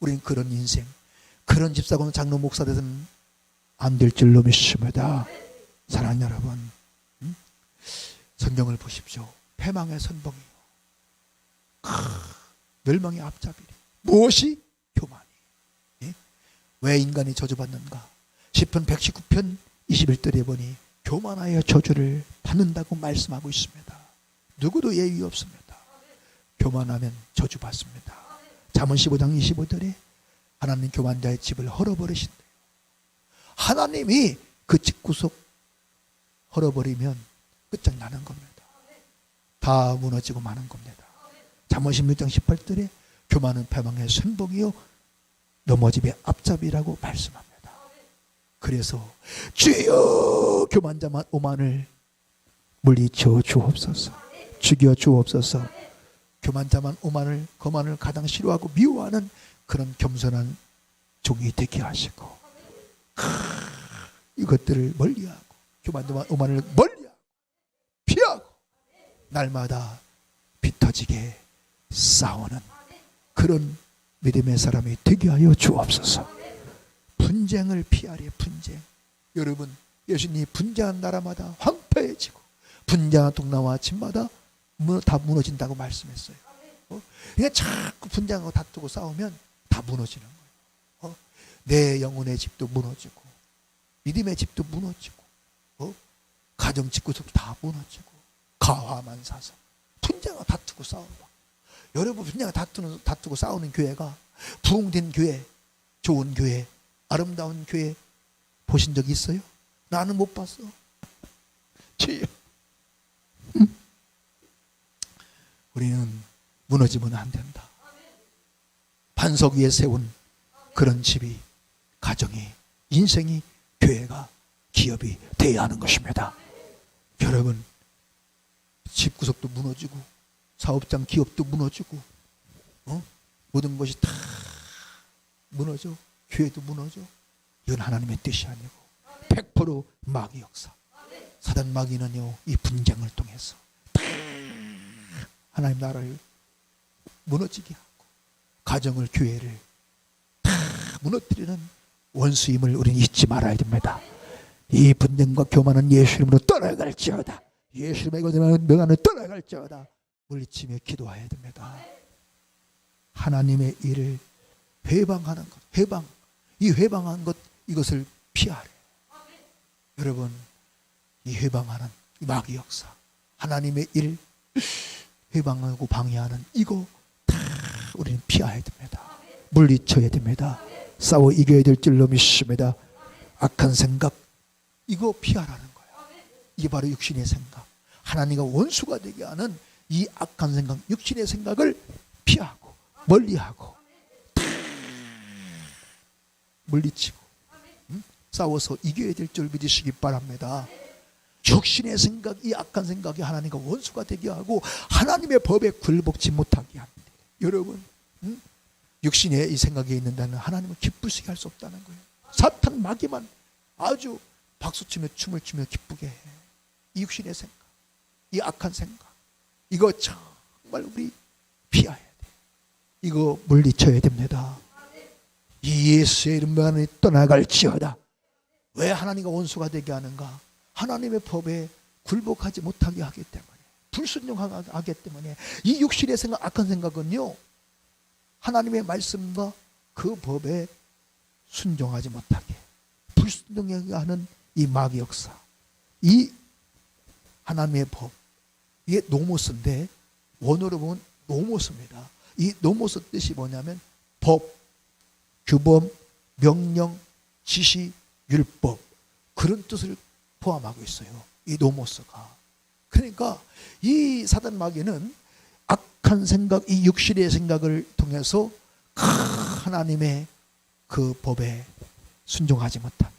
우리는 그런 인생, 그런 집사관 장로 목사 되서는 안 될 줄로 믿습니다. 사랑하는 여러분, 성경을 보십시오. 패망의 선봉이요, 멸망의 앞잡이리. 무엇이? 교만이. 예? 왜 인간이 저주받는가? 시편 119편 21절에 보니 교만하여 저주를 받는다고 말씀하고 있습니다. 누구도 예의 없습니다. 교만하면 저주받습니다. 잠언 15장 25절에 하나님 교만자의 집을 헐어버리신대요. 하나님이 그 집구석 헐어버리면 끝장나는 겁니다. 다 무너지고 마는 겁니다. 잠언 16장 18절에 교만은 패망의 선봉이요 넘어짐의 앞잡이라고 말씀합니다. 그래서 주여 교만자만 오만을 물리쳐 주옵소서. 죽여 주옵소서. 교만자만 오만을 거만을 가장 싫어하고 미워하는 그런 겸손한 종이 되게 하시고, 이것들을 멀리하고 교만자만 오만을 멀리하고 날마다 피 터지게 싸우는 그런 믿음의 사람이 되게 하여 주옵소서. 분쟁을 피하래. 분쟁. 여러분, 예수님이 분쟁한 나라마다 황폐해지고 분쟁한 동남아 집마다 다 무너진다고 말씀했어요. 그러니까 자꾸 분쟁하고 다투고 싸우면 다 무너지는 거예요. 내 영혼의 집도 무너지고 믿음의 집도 무너지고 가정 집구석도 다 무너지고 가화만 사서 분쟁하고 다투고 싸우고. 여러분, 분쟁하고 다투고 싸우는 교회가 부흥된 교회, 좋은 교회, 아름다운 교회 보신 적 있어요? 나는 못 봤어. 주여. 우리는 무너지면 안 된다. 반석 위에 세운 그런 집이, 가정이, 인생이, 교회가, 기업이 되어야 하는 것입니다. 여러분, 집구석도 무너지고 사업장 기업도 무너지고 모든 것이 다 무너져. 교회도 무너져. 이건 하나님의 뜻이 아니고 100% 마귀 역사. 사단 마귀는요, 이 분쟁을 통해서 다 하나님 나라를 무너지게 하고 가정을, 교회를 다 무너뜨리는 원수임을 우리는 잊지 말아야 됩니다. 이 분쟁과 교만은 예수 이름으로 떠나갈지어다. 예수 이름의 명함을 떠나갈지어다. 물리치며 기도해야 됩니다. 하나님의 일을 회방하는 것, 회방, 이 회방한 것, 이것을 피하래. 여러분, 이 회방하는 이 마귀 역사, 하나님의 일 회방하고 방해하는 이거 다 우리는 피해야 됩니다. 물리쳐야 됩니다. 싸워 이겨야 될 줄로 믿습니다. 악한 생각, 이거 피하라는 거예요. 이게 바로 육신의 생각, 하나님과 원수가 되게 하는 이 악한 생각, 육신의 생각을 피하고 멀리하고 다 물리치고 싸워서 이겨야 될 줄 믿으시기 바랍니다. 육신의 생각, 이 악한 생각이 하나님과 원수가 되게 하고 하나님의 법에 굴복지 못하게 합니다. 여러분, 육신의 이 생각이 있는다는 하나님을 기쁘시게 할 수 없다는 거예요. 사탄 마귀만 아주 박수치며 춤을 추며 기쁘게 해. 이 육신의 생각, 이 악한 생각, 이거 정말 우리 피해야 돼. 이거 물리쳐야 됩니다. 이 예수의 이름 안에 떠나갈지어다. 왜 하나님과 원수가 되게 하는가? 하나님의 법에 굴복하지 못하게 하기 때문에, 불순종하기 때문에. 이 육신의 생각, 악한 생각은요, 하나님의 말씀과 그 법에 순종하지 못하게 불순종하게 하는 이 마귀 역사, 이 하나님의 법, 이게 노모스인데 원어로 보면 노모스입니다. 이 노모스 뜻이 뭐냐면 법, 규범, 명령, 지시, 율법, 그런 뜻을 포함하고 있어요. 이 노모스가. 그러니까 이 사단 마귀는 악한 생각, 이 육신의 생각을 통해서 하나님의 그 법에 순종하지 못하게,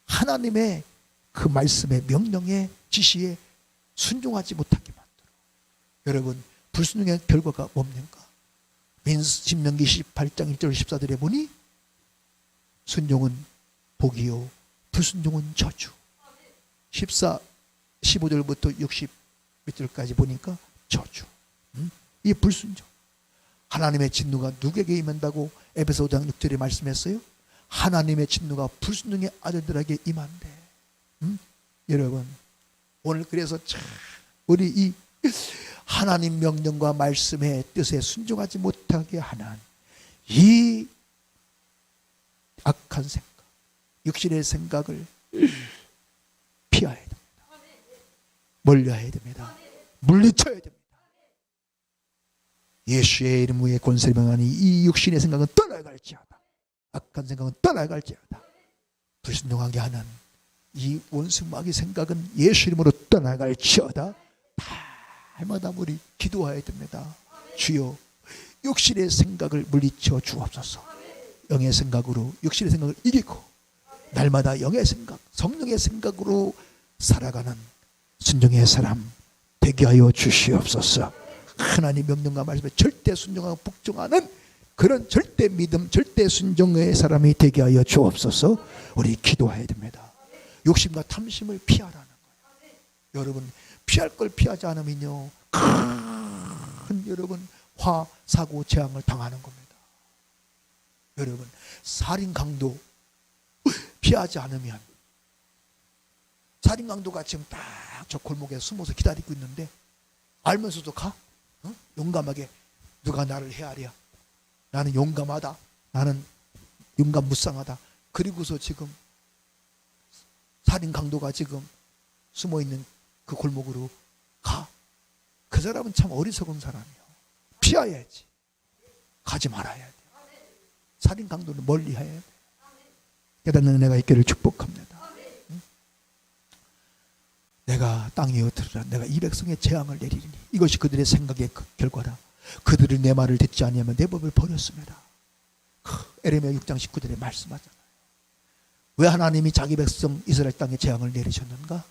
하나님의 그 말씀의 명령의 지시에 순종하지 못하게 만들어. 여러분, 불순종의 결과가 뭡니까? 신명기 18장 1절 14절에 보니 순종은 복이요 불순종은 저주. 15절부터 60 몇 절까지 보니까 저주. 이 불순종. 하나님의 진노가 누구에게 임한다고 에베소 5장 6절에 말씀했어요? 하나님의 진노가 불순종의 아들들에게 임한대. 여러분, 오늘 그래서 참 우리 이 하나님 명령과 말씀의 뜻에 순종하지 못하게 하는 이 악한 생각, 육신의 생각을 피해야 됩니다. 멀리해야 됩니다. 물리쳐야 됩니다. 예수의 이름 위에 권세를 명하니 이 육신의 생각은 떠나갈지어다. 악한 생각은 떠나갈지어다. 불순종하게 하는 이 원수 마귀 생각은 예수 이름으로 떠나갈지어다. 날마다 우리 기도해야 됩니다. 주여, 육신의 생각을 물리쳐 주옵소서. 영의 생각으로 육신의 생각을 이기고 날마다 영의 생각, 성령의 생각으로 살아가는 순종의 사람 되게 하여 주시옵소서. 하나님 명령과 말씀에 절대 순종하고 복종하는 그런 절대 믿음, 절대 순종의 사람이 되게 하여 주옵소서. 우리 기도해야 됩니다. 욕심과 탐심을 피하라는 거예요. 여러분 피할 걸 피하지 않으면요 큰 여러분 화, 사고, 재앙을 당하는 겁니다. 여러분 살인 강도 피하지 않으면, 살인 강도가 지금 딱 저 골목에 숨어서 기다리고 있는데 알면서도 가? 어? 용감하게 누가 나를 헤아려? 나는 용감하다. 나는 용감무쌍하다. 그리고서 지금 살인 강도가 지금 숨어 있는 그 골목으로 가. 그 사람은 참 어리석은 사람이야. 피해야지. 가지 말아야 돼. 살인 강도는 멀리 해야 돼. 깨닫는 은혜가 있기를 축복합니다. 응? 내가 땅 위에 들으라. 내가 이 백성의 재앙을 내리리니 이것이 그들의 생각의 결과라. 그들이 내 말을 듣지 아니하면 내 법을 버렸습니다. 에레미야 6장 19절에 말씀하잖아요. 왜 하나님이 자기 백성 이스라엘 땅에 재앙을 내리셨는가?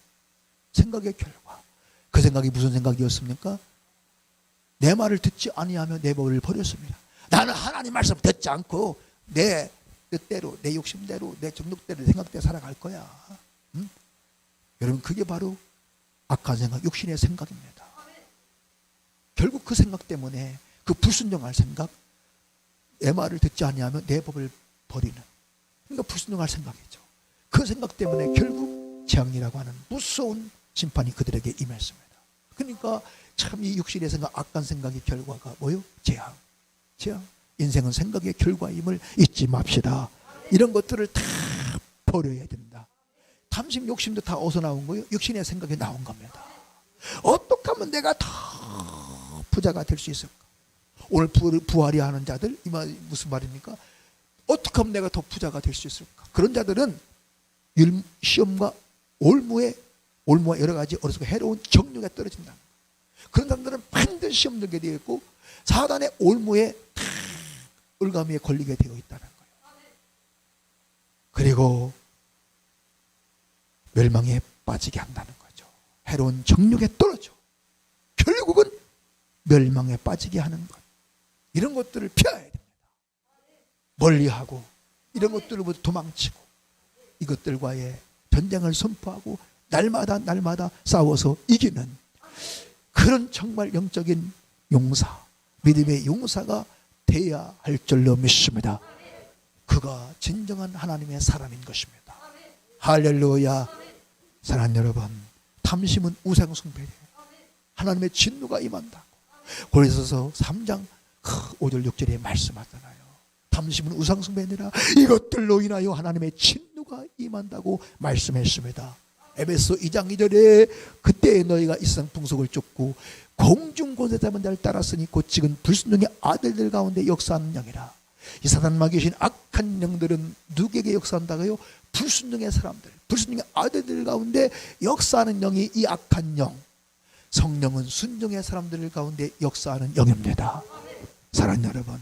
생각의 결과. 그 생각이 무슨 생각이었습니까? 내 말을 듣지 아니하면 내 법을 버렸습니다. 나는 하나님 말씀 듣지 않고 내 뜻대로, 내 욕심대로, 내 정욕대로, 생각대로 살아갈 거야. 응? 여러분 그게 바로 악한 생각, 육신의 생각입니다. 결국 그 생각 때문에, 그 불순종할 생각, 내 말을 듣지 아니하면 내 법을 버리는, 그러니까 불순종할 생각이죠. 그 생각 때문에 결국 재앙이라고 하는 무서운 심판이 그들에게 임했습니다. 그러니까 참 이 육신의 생각, 악한 생각의 결과가 뭐요? 재앙. 재앙. 인생은 생각의 결과임을 잊지 맙시다. 이런 것들을 다 버려야 된다. 탐심, 욕심도 다 어디서 나온 거예요? 육신의 생각이 나온 겁니다. 어떻게 하면 내가 더 부자가 될 수 있을까? 오늘 부활이 하는 자들, 이 말 무슨 말입니까? 어떻게 하면 내가 더 부자가 될 수 있을까? 그런 자들은 시험과 올무와 여러 가지 어리석고 해로운 정욕에 떨어진다. 그런 사람들은 반드시 시험 들게 되어 있고 사단의 올무에 다 을가미에 걸리게 되어 있다는 거예요. 그리고 멸망에 빠지게 한다는 거죠. 해로운 정욕에 떨어져 결국은 멸망에 빠지게 하는 것, 이런 것들을 피해야 됩니다. 멀리하고 이런 것들로부터 도망치고 이것들과의 전쟁을 선포하고 날마다 싸워서 이기는 그런 정말 영적인 용사, 믿음의 용사가 돼야 할 줄로 믿습니다. 그가 진정한 하나님의 사람인 것입니다. 할렐루야. 사랑하는 여러분, 탐심은 우상 숭배예요. 하나님의 진노가 임한다고 고린도서 3장 5절 6절에 말씀하잖아요. 탐심은 우상 숭배니라 이것들로 인하여 하나님의 진노가 임한다고 말씀했습니다. 에베소 2장 2절에 그때 너희가 이 세상 풍속을 쫓고 공중 권세 잡은 자를 따랐으니 곧 지금 불순종의 아들들 가운데 역사하는 영이라. 이 사단마 귀신 악한 영들은 누구에게 역사한다고요? 불순종의 사람들, 불순종의 아들들 가운데 역사하는 영이 이 악한 영. 성령은 순종의 사람들 가운데 역사하는 영입니다. 사랑하는 여러분,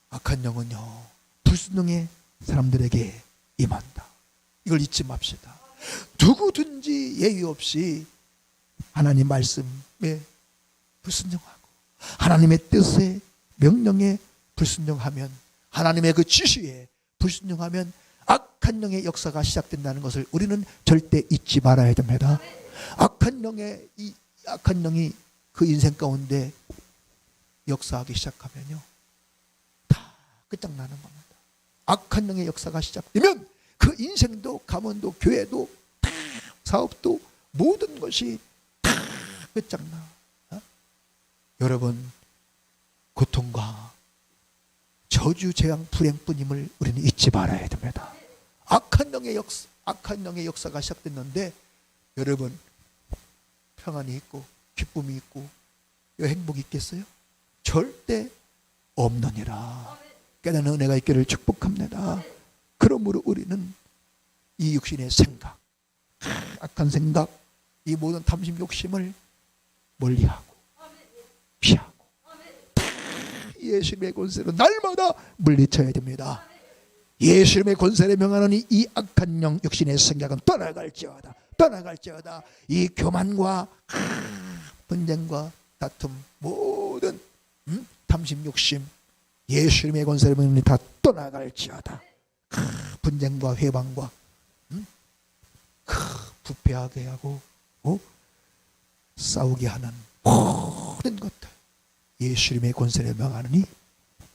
악한 영은요 불순종의 사람들에게 임한다. 이걸 잊지 맙시다. 누구든지 예의 없이 하나님 말씀에 불순종하고 하나님의 뜻에 명령에 불순종하면, 하나님의 그 지시에 불순종하면 악한 영의 역사가 시작된다는 것을 우리는 절대 잊지 말아야 됩니다. 악한 영이 그 인생 가운데 역사하기 시작하면요 다 끝장나는 겁니다. 악한 영의 역사가 시작되면 그 인생도, 가문도, 교회도, 다 사업도, 모든 것이 다 끝장나. 여러분, 고통과 저주, 재앙, 불행뿐임을 우리는 잊지 말아야 됩니다. 악한 영의 역사가 시작됐는데 여러분 평안이 있고 기쁨이 있고 행복이 있겠어요? 절대 없느니라. 깨닫는 은혜가 있기를 축복합니다. 그러므로 우리는 이 육신의 생각, 악한 생각, 이 모든 탐심 욕심을 멀리하고 피하고 예수님의 권세로 날마다 물리쳐야 됩니다. 예수님의 권세를 명하노니 이 악한 영 육신의 생각은 떠나갈지어다. 이 교만과 분쟁과 다툼, 모든 탐심 욕심 예수님의 권세를 명하노니 다 떠나갈지어다. 분쟁과 회방과 부패하게 하고 싸우게 하는 모든 것들 예수 이름의 권세를 명하느니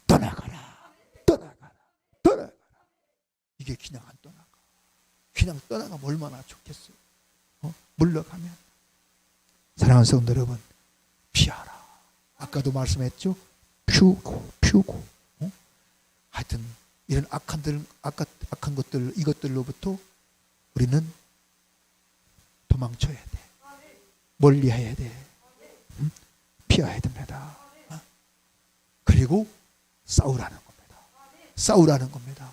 떠나가라. 이게 그냥 안 떠나가. 그냥 떠나가면 얼마나 좋겠어요. 물러가면. 사랑하는 성도 여러분, 피하라. 아까도 말씀했죠. 피우고. 하여튼 이런 악한 것들, 이것들로부터 우리는 도망쳐야 돼. 멀리해야 돼. 피해야 됩니다. 그리고 싸우라는 겁니다.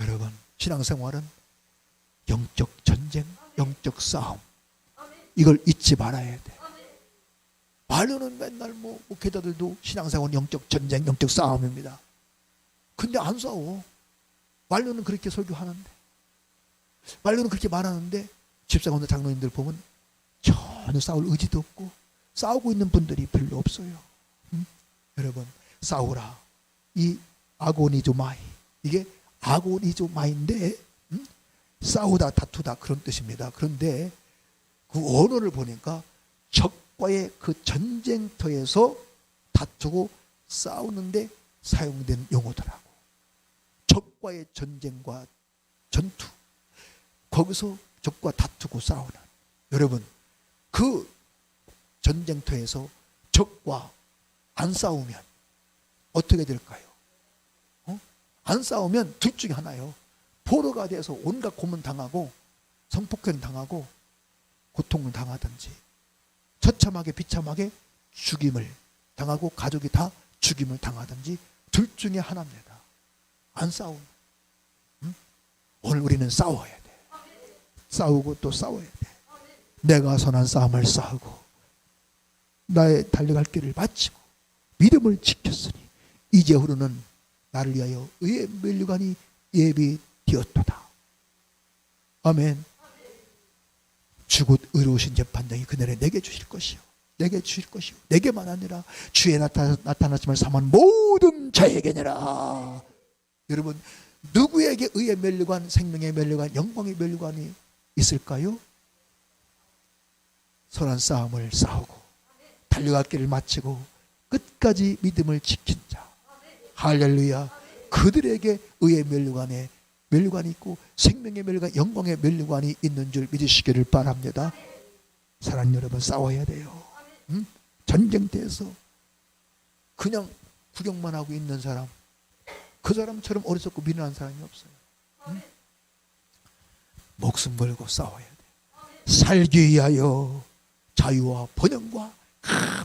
여러분, 신앙생활은 영적 전쟁, 영적 싸움, 이걸 잊지 말아야 돼. 말로는 맨날 목회자들도 신앙생활은 영적 전쟁, 영적 싸움입니다. 근데 안 싸워. 말로는 그렇게 설교하는데, 말로는 그렇게 말하는데 집사관들 장로님들 보면 전혀 싸울 의지도 없고 싸우고 있는 분들이 별로 없어요. 여러분, 싸우라. 이 아고니조마이, 이게 아고니조마인데 싸우다 다투다 그런 뜻입니다. 그런데 그 언어를 보니까 적과의 그 전쟁터에서 다투고 싸우는데 사용된 용어더라고. 적과의 전쟁과 전투, 거기서 적과 다투고 싸우는. 여러분, 그 전쟁터에서 적과 안 싸우면 어떻게 될까요? 안 싸우면 둘 중에 하나요. 포로가 돼서 온갖 고문 당하고 성폭행 당하고 고통을 당하든지, 처참하게 비참하게 죽임을 당하고 가족이 다 죽임을 당하든지, 둘 중에 하나입니다. 안 싸우면. 오늘 우리는 싸워야 돼. 싸우고 또 싸워야 돼. 내가 선한 싸움을 싸우고 나의 달려갈 길을 마치고 믿음을 지켰으니 이제후로는 나를 위하여 의의 면류관이 예비되었도다. 아멘. 주곧 의로우신 재판장이 그날에 내게 주실 것이요, 내게만 아니라 주의 나타나심을 삼은 모든 자에게니라. 여러분, 누구에게 의의 면류관, 생명의 면류관, 영광의 면류관이 있을까요? 선한 싸움을 싸우고 달려갈 길을 마치고 끝까지 믿음을 지킨 자. 할렐루야. 그들에게 의의 면류관이 있고 생명의 면류관, 영광의 면류관이 있는 줄 믿으시기를 바랍니다. 사랑하는 여러분, 싸워야 돼요. 전쟁터에서 그냥 구경만 하고 있는 사람, 그 사람처럼 어리석고 미련한 사람이 없어요. 목숨 걸고 싸워야 돼. 살기 위하여 자유와 번영과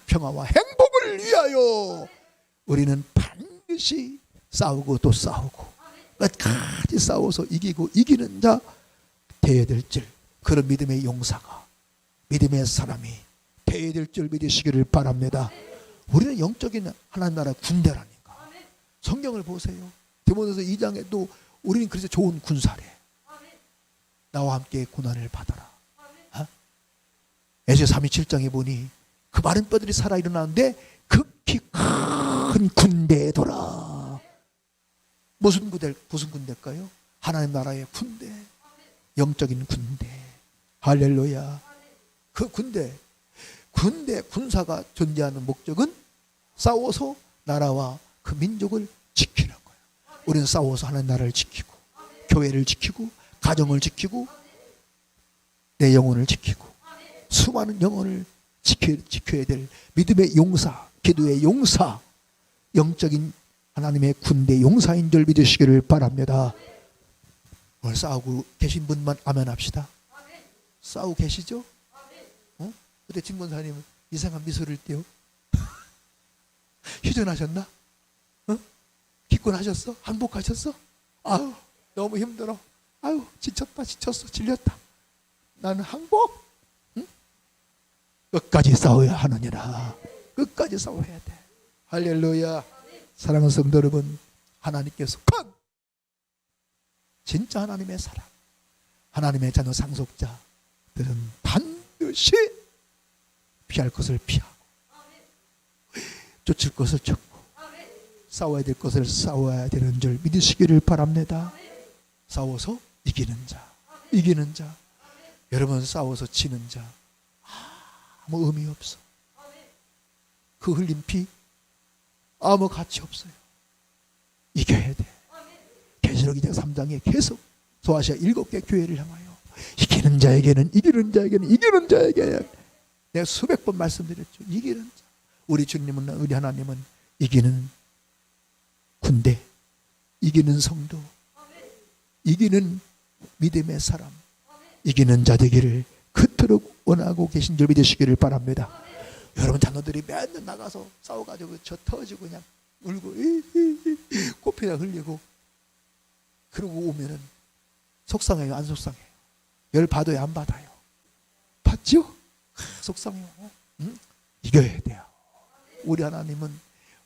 평화와 행복을 위하여 우리는 반드시 싸우고 또 싸우고 끝까지 싸워서 이기고 이기는 자 되어야 될 줄, 그런 믿음의 용사가, 믿음의 사람이 되어야 될 줄 믿으시기를 바랍니다. 우리는 영적인 하나님 나라 군대라니까. 성경을 보세요. 디모데서 2장에도 우리는 그래서 좋은 군사래. 나와 함께 고난을 받아라. 에스겔 37장에 보니 그 마른 뼈들이 살아 일어나는데 극히 큰 군대더라. 무슨 군대일까요? 하나님 나라의 군대, 영적인 군대. 할렐루야. 그 군사가 존재하는 목적은 싸워서 나라와 그 민족을 지키는 거예요. 우리는 싸워서 하나님 나라를 지키고 교회를 지키고 가정을 지키고 내 영혼을 지키고 수많은 영혼을 지켜야 될 믿음의 용사, 기도의 용사, 영적인 하나님의 군대 용사인 줄 믿으시기를 바랍니다. 오늘 싸우고 계신 분만 아멘 합시다. 싸우고 계시죠? 그때 진권사님 이상한 미소를 띄워. 휴전하셨나? 기권하셨어? 항복하셨어? 아유, 너무 힘들어. 아유, 지쳤어, 질렸다. 나는 항복. 끝까지 싸워야 하느니라. 끝까지 싸워야 돼. 할렐루야. 사랑하는 성도 여러분, 하나님께서 큰 진짜 하나님의 사람, 하나님의 자녀 상속자들은 반드시 피할 것을 피하고 쫓을 것을 쫓고 싸워야 될 것을 싸워야 되는 줄 믿으시기를 바랍니다. 싸워서 이기는 자, 여러분, 싸워서 지는 자 아무 의미 없어. 그 흘린 피 아무 가치 없어요. 이겨야 돼. 계시록 2장 3장에 계속 소아시아 7개 교회를 향하여 이기는 자에게는 내가 수백 번 말씀드렸죠. 이기는 자. 우리 주님은, 우리 하나님은 이기는 군대, 이기는 성도, 이기는 믿음의 사람, 이기는 자 되기를 그토록 원하고 계신 줄 믿으시기를 바랍니다. 여러분, 자녀들이 맨날 나가서 싸워가지고 저 터지고 그냥 울고 코피나 흘리고 그러고 오면은 속상해요, 안 속상해요? 열 받아요, 안 받아요? 받죠? 속상해요. 응? 이겨야 돼요. 우리 하나님은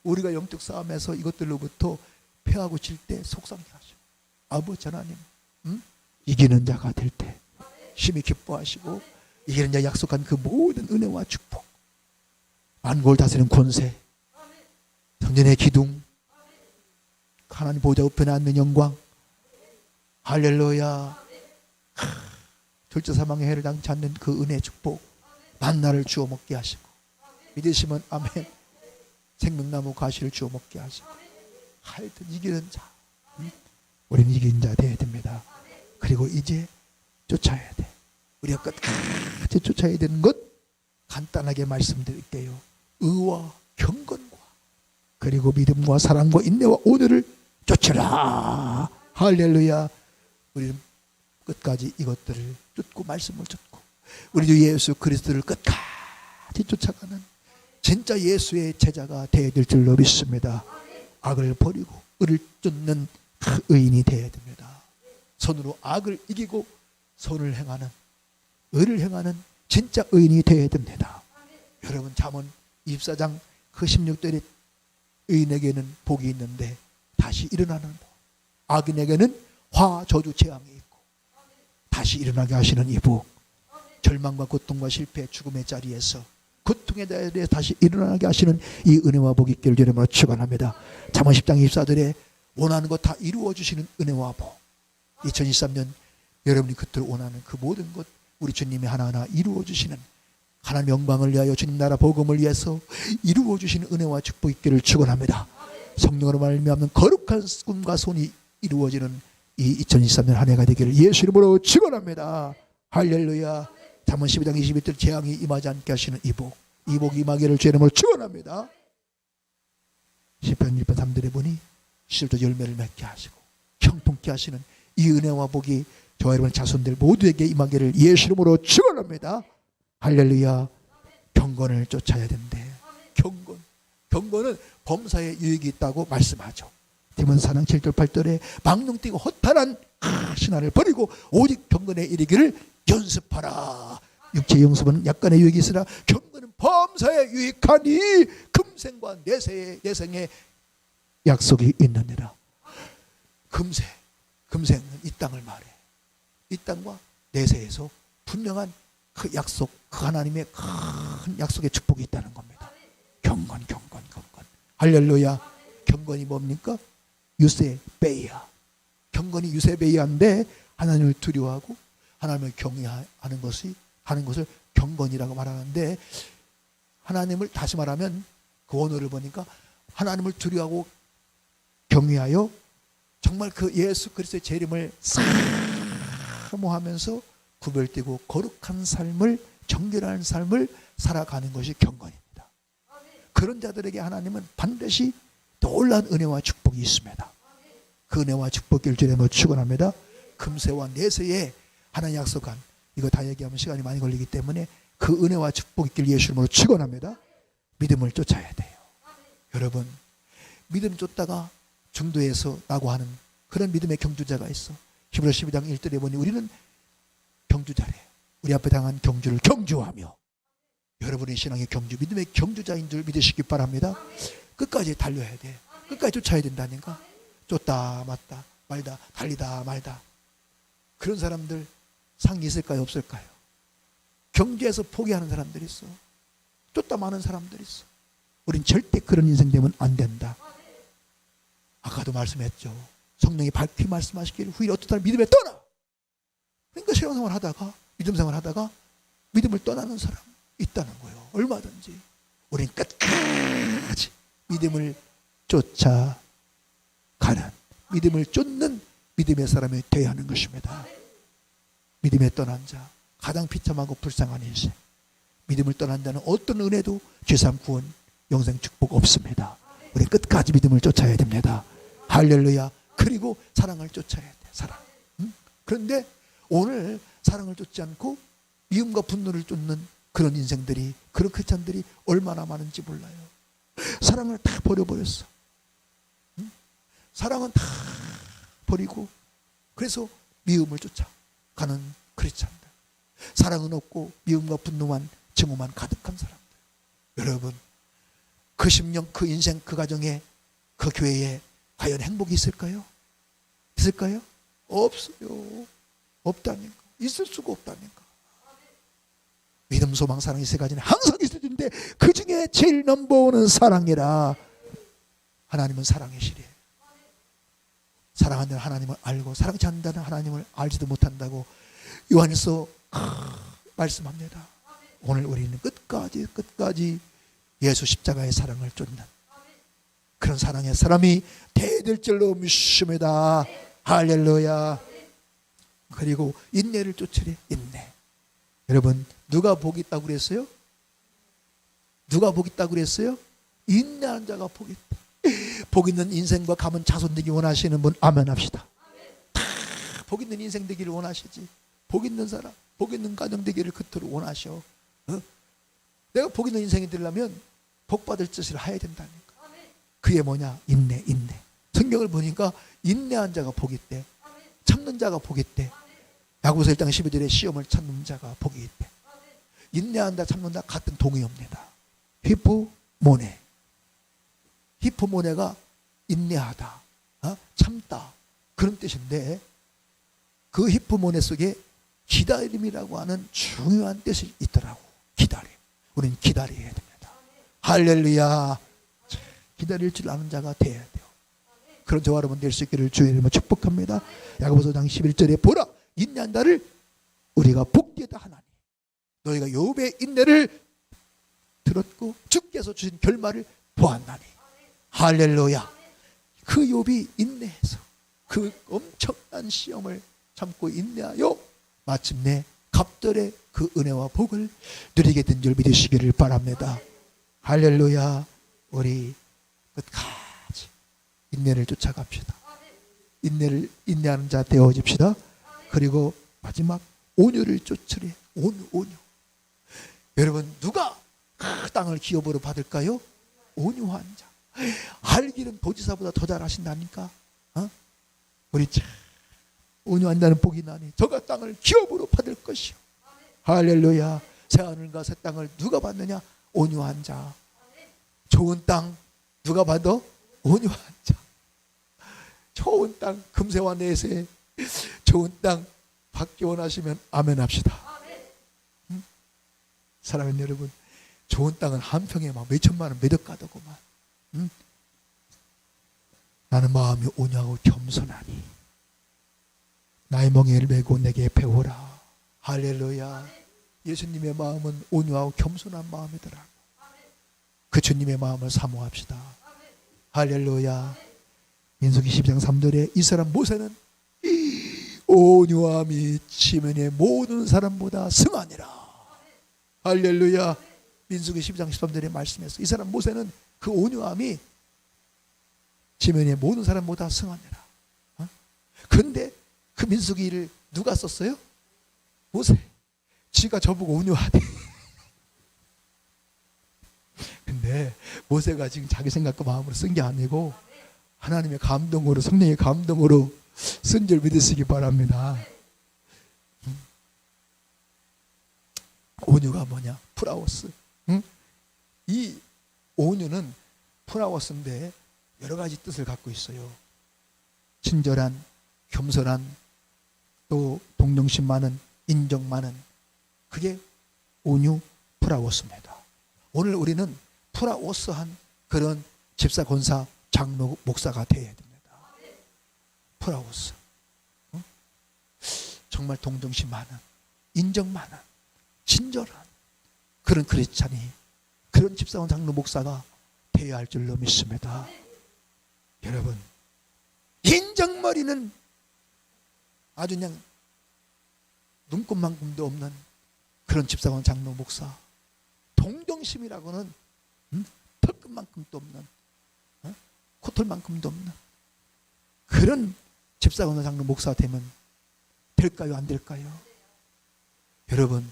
우리가 영적 싸움에서 이것들로부터 패하고 질 때 속상해 하셔. 아버지 하나님, 응? 이기는 자가 될 때 심히 기뻐하시고, 이기는 자 약속한 그 모든 은혜와 축복, 만국을 다스리는 권세, 성전의 기둥, 하나님 보좌 우편에 앉는 영광, 할렐루야, 둘째 사망의 해를 당치 않는 그 은혜 축복, 만나를 주워 먹게 하시고, 믿으시면 아멘, 생명나무 가시를 주워 먹게 하시고, 하여튼 이기는 자, 우리는 이긴 자 되어야 됩니다. 그리고 이제 쫓아야 돼. 우리가 끝까지 쫓아야 되는 것 간단하게 말씀드릴게요. 의와 경건과 그리고 믿음과 사랑과 인내와 온유를 쫓으라. 할렐루야. 우리는 끝까지 이것들을 쫓고 말씀을 쫓고 우리 주 예수 그리스도를 끝까지 쫓아가는 진짜 예수의 제자가 되어야 될 줄로 믿습니다. 악을 버리고 의를 쫓는 그 의인이 되어야 됩니다. 손으로 악을 이기고 선을 행하는, 의를 행하는 진짜 의인이 되어야 됩니다. 여러분, 잠언 24장 그 16절에 의인에게는 복이 있는데 다시 일어나는 복, 악인에게는 화, 저주, 재앙이 있고 다시 일어나게 하시는 이 복, 절망과 고통과 실패, 죽음의 자리에서 고통의 자리에 다시 일어나게 하시는 이 은혜와 복이 있기를 주님으로 축원합니다. 잠언 10장 24절에 원하는 것 다 이루어 주시는 은혜와 복, 2023년 여러분이 그토록 원하는 그 모든 것 우리 주님이 하나하나 이루어 주시는, 하나님 영광을 위하여 주님 나라 복음을 위해서 이루어 주시는 은혜와 축복이 있기를 축원합니다. 성령으로 말미암는 거룩한 꿈과 손이 이루어지는 이 2023년 한 해가 되기를 예수 이름으로 축원합니다. 할렐루야. 잠언 12장 21절 재앙이 임하지 않게 하시는 이 복, 이 복이 임하기를 주 이름으로 축원합니다. 시편 1편 3절에 보니 실도 열매를 맺게 하시고 형통케 하시는 이 은혜와 복이 저와 여러분 자손들 모두에게 임하기를 예수 이름으로 축원합니다. 할렐루야. 경건을 쫓아야 된대. 경건은 범사에 유익이 있다고 말씀하죠. 디모데전서 4장 7절 8절에 망령 뛰고 허탄한 신화를 버리고 오직 경건에 이르기를 연습하라. 육체의 영습은 약간의 유익이 있으나 경건은 범사에 유익하니 금생과 내생의 약속이 있느니라. 금생은 이 땅을 말해. 이 땅과 내세에서 분명한 그 약속, 그 하나님의 큰 약속의 축복이 있다는 겁니다. 경건. 할렐루야. 경건이 뭡니까? 유세베이야. 경건이 유세베이야인데 하나님을 두려워하고 하나님을 경외하는 것을 경건이라고 말하는데, 하나님을 다시 말하면 그 원어를 보니까 하나님을 두려워하고 경외하여 정말 그 예수 그리스도의 재림을 사모하면서 구별되고 거룩한 삶을, 정결한 삶을 살아가는 것이 경건입니다. 그런 자들에게 하나님은 반드시 놀라운 은혜와 축복이 있습니다. 그 은혜와 축복을 주님으로 축원합니다. 금세와 내세에 하나님 약속한, 이거 다 얘기하면 시간이 많이 걸리기 때문에 그 은혜와 축복 있길 예수 이름으로 축원합니다. 믿음을 쫓아야 돼요. 여러분, 믿음 쫓다가 중도에서 라고 하는 그런 믿음의 경주자가 있어. 히브리서 12장 1절에 보니 우리는 경주자래. 우리 앞에 당한 경주를 경주하며, 여러분의 신앙의 경주, 믿음의 경주자인 줄 믿으시기 바랍니다. 끝까지 달려야 돼. 끝까지 쫓아야 된다니까. 쫓다 맞다 말다, 달리다 말다. 그런 사람들 상이 있을까요, 없을까요? 경주에서 포기하는 사람들이 있어. 쫓다 마는 사람들이 있어. 우린 절대 그런 인생 되면 안 된다. 아까도 말씀했죠. 성령이 밝히 말씀하시기를 후일 어떤 사람 믿음에 떠나. 그러니까 신앙생활 하다가 믿음 생활 하다가 믿음을 떠나는 사람 있다는 거예요. 얼마든지 우리는 끝까지 믿음을 쫓아가는, 믿음을 쫓는 믿음의 사람이 되어야 하는 것입니다. 믿음에 떠난 자, 가장 비참하고 불쌍한 인생. 믿음을 떠난 자는 어떤 은혜도 죄사함 구원 영생 축복 없습니다. 우리 끝까지 믿음을 쫓아야 됩니다. 할렐루야. 그리고 사랑을 쫓아야 돼. 사랑. 그런데 오늘 사랑을 쫓지 않고 미움과 분노를 쫓는 그런 인생들이, 그런 크리스찬들이 얼마나 많은지 몰라요. 사랑을 다 버려버렸어. 사랑은 다 버리고 그래서 미움을 쫓아가는 크리스찬들. 사랑은 없고 미움과 분노만 증오만 가득한 사람들. 여러분, 그 심령, 그 인생, 그 가정에, 그 교회에 과연 행복이 있을까요? 있을까요? 없어요. 없다니까. 있을 수가 없다니까. 믿음, 소망, 사랑이 세 가지는 항상 있을 텐데 그 중에 제일 넘버원은 사랑이라. 하나님은 사랑의 실이에요. 사랑하는 하나님을 알고 사랑치 않는다는 하나님을 알지도 못한다고 요한일서 말씀합니다. 오늘 우리는 끝까지 예수 십자가의 사랑을 쫓는 그런 사랑의 사람이 되어야 될 줄로 믿습니다. 할렐루야. 그리고 인내를 쫓으래. 인내. 여러분, 누가 복이 있다고 그랬어요? 누가 복이 있다고 그랬어요? 인내하는 자가 복이 있다. 복 있는 인생과 가문 자손 되기 원하시는 분 아멘 합시다. 다 복 있는 인생 되기를 원하시지. 복 있는 사람, 복 있는 가정 되기를 그토록 원하셔. 내가 복 있는 인생이 되려면 복 받을 짓을 해야 된다니까. 그게 뭐냐? 인내. 성경을 보니까 인내한 자가 복이 있대. 참는 자가 복이 있대. 야고보서 1장 12절에 시험을 참는 자가 복이 있대. 인내한다, 참는다 같은 동의어입니다. 히포모네. 히포모네가 인내하다, 참다 그런 뜻인데 그 히포모네 속에 기다림이라고 하는 중요한 뜻이 있더라고. 기다림. 우리는 기다려야 됩니다. 할렐루야. 기다릴 줄 아는 자가 되어야 돼요. 그런 저와 여러분 될 수 있기를 주의 이름으로 축복합니다. 야고보서 5장 11절에 보라, 인내한 자를 우리가 복되다 하나니 너희가 욥의 인내를 들었고 주께서 주신 결말을 보았나니. 할렐루야. 그 욥이 인내해서 그 엄청난 시험을 참고 인내하여 마침내 갑절의 그 은혜와 복을 누리게 된 줄 믿으시기를 바랍니다. 할렐루야. 우리 끝까지 인내를 쫓아갑시다. 인내하는 자 되어집시다. 그리고 마지막 온유를 쫓으래. 온유. 여러분, 누가 그 땅을 기업으로 받을까요? 온유한 자. 알기는 도지사보다 더 잘하신다니까. 우리 참 온유한 자는 복이 나니 저가 땅을 기업으로 받을 것이요. 할렐루야. 새 하늘과 새 땅을 누가 받느냐? 온유한 자. 좋은 땅 누가 받아? 온유한 자. 좋은 땅, 금세와 내세 좋은 땅 받기 원하시면 아멘 합시다. 사랑하는 여러분, 좋은 땅은 한 평에 막 몇천만 원, 몇억 가더구만. 나는 마음이 온유하고 겸손하니 나의 멍에를 메고 내게 배우라. 할렐루야. 예수님의 마음은 온유하고 겸손한 마음이더라고. 그 주님의 마음을 사모합시다. 할렐루야. 민수기 12장 3절에 이 사람 모세는 온유함이 지면의 모든 사람보다 승하니라. 할렐루야. 민수기 12장 13절에 말씀했어. 이 사람 모세는 그 온유함이 지면의 모든 사람보다 승하니라. 그런데 그 민수기를 누가 썼어요? 모세. 지가 저보고 온유하대. 근데 모세가 지금 자기 생각과 마음으로 쓴 게 아니고 하나님의 감동으로, 성령의 감동으로 쓴 줄 믿으시기 바랍니다. 온유가 뭐냐? 프라오스. 이 온유는 프라오스인데 여러 가지 뜻을 갖고 있어요. 친절한, 겸손한, 또 동정심 많은, 인정 많은, 그게 온유 프라오스입니다. 오늘 우리는 프라오스한 그런 집사, 권사, 장로, 목사가 되어야 됩니다. 프라오스. 정말 동정심 많은, 인정 많은 친절한 그런 크리스찬이, 그런 집사원 장로 목사가 되어야 할 줄로 믿습니다. 여러분, 인정머리는 아주 그냥 눈곱만큼도 없는 그런 집사원 장로 목사, 동정심이라고는 털끝만큼도 없는, 코털만큼도 없는 그런 집사원 장로 목사 되면 될까요? 안 될까요? 여러분,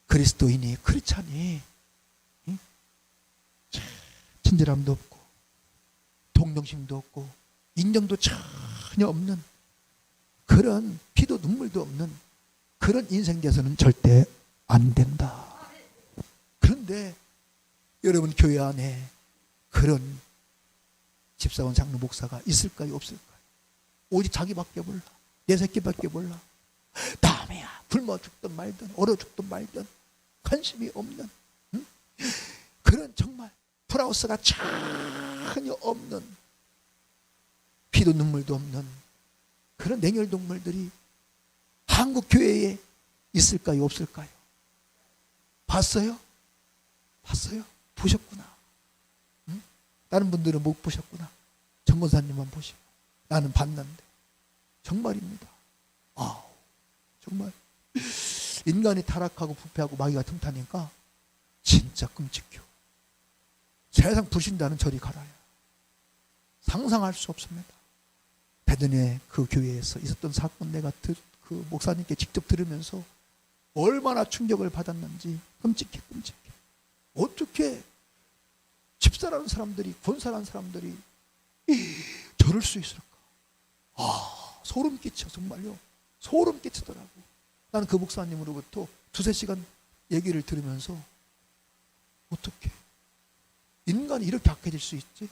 그리스도인이, 크리스찬이 친절함도 없고 동정심도 없고 인정도 전혀 없는 그런 피도 눈물도 없는 그런 인생 돼서는 절대 안 된다. 그런데 여러분, 교회 안에 그런 집사원 장로 목사가 있을까요? 없을까요? 오직 자기밖에 몰라. 내 새끼밖에 몰라. 남이야 굶어 죽든 말든 얼어 죽든 말든 관심이 없는 그런 정말 프라우스가 전혀 없는, 피도 눈물도 없는 그런 냉혈동물들이 한국 교회에 있을까요? 없을까요? 봤어요? 봤어요? 보셨구나. 다른 분들은 못 보셨구나. 정권사님만 보시고. 나는 봤는데 정말입니다. 정말 인간이 타락하고 부패하고 마귀가 틈타니까 진짜 끔찍해요. 세상 불신자는 저리 가라야. 상상할 수 없습니다. 베드네 그 교회에서 있었던 사건 내가 그 목사님께 직접 들으면서 얼마나 충격을 받았는지 끔찍해. 어떻게 집사라는 사람들이, 권사라는 사람들이 저럴 수 있을까? 소름 끼쳐. 정말요, 소름 끼치더라고. 나는 그 목사님으로부터 2-3시간 얘기를 들으면서 어떻게 인간이 이렇게 악해질 수 있지?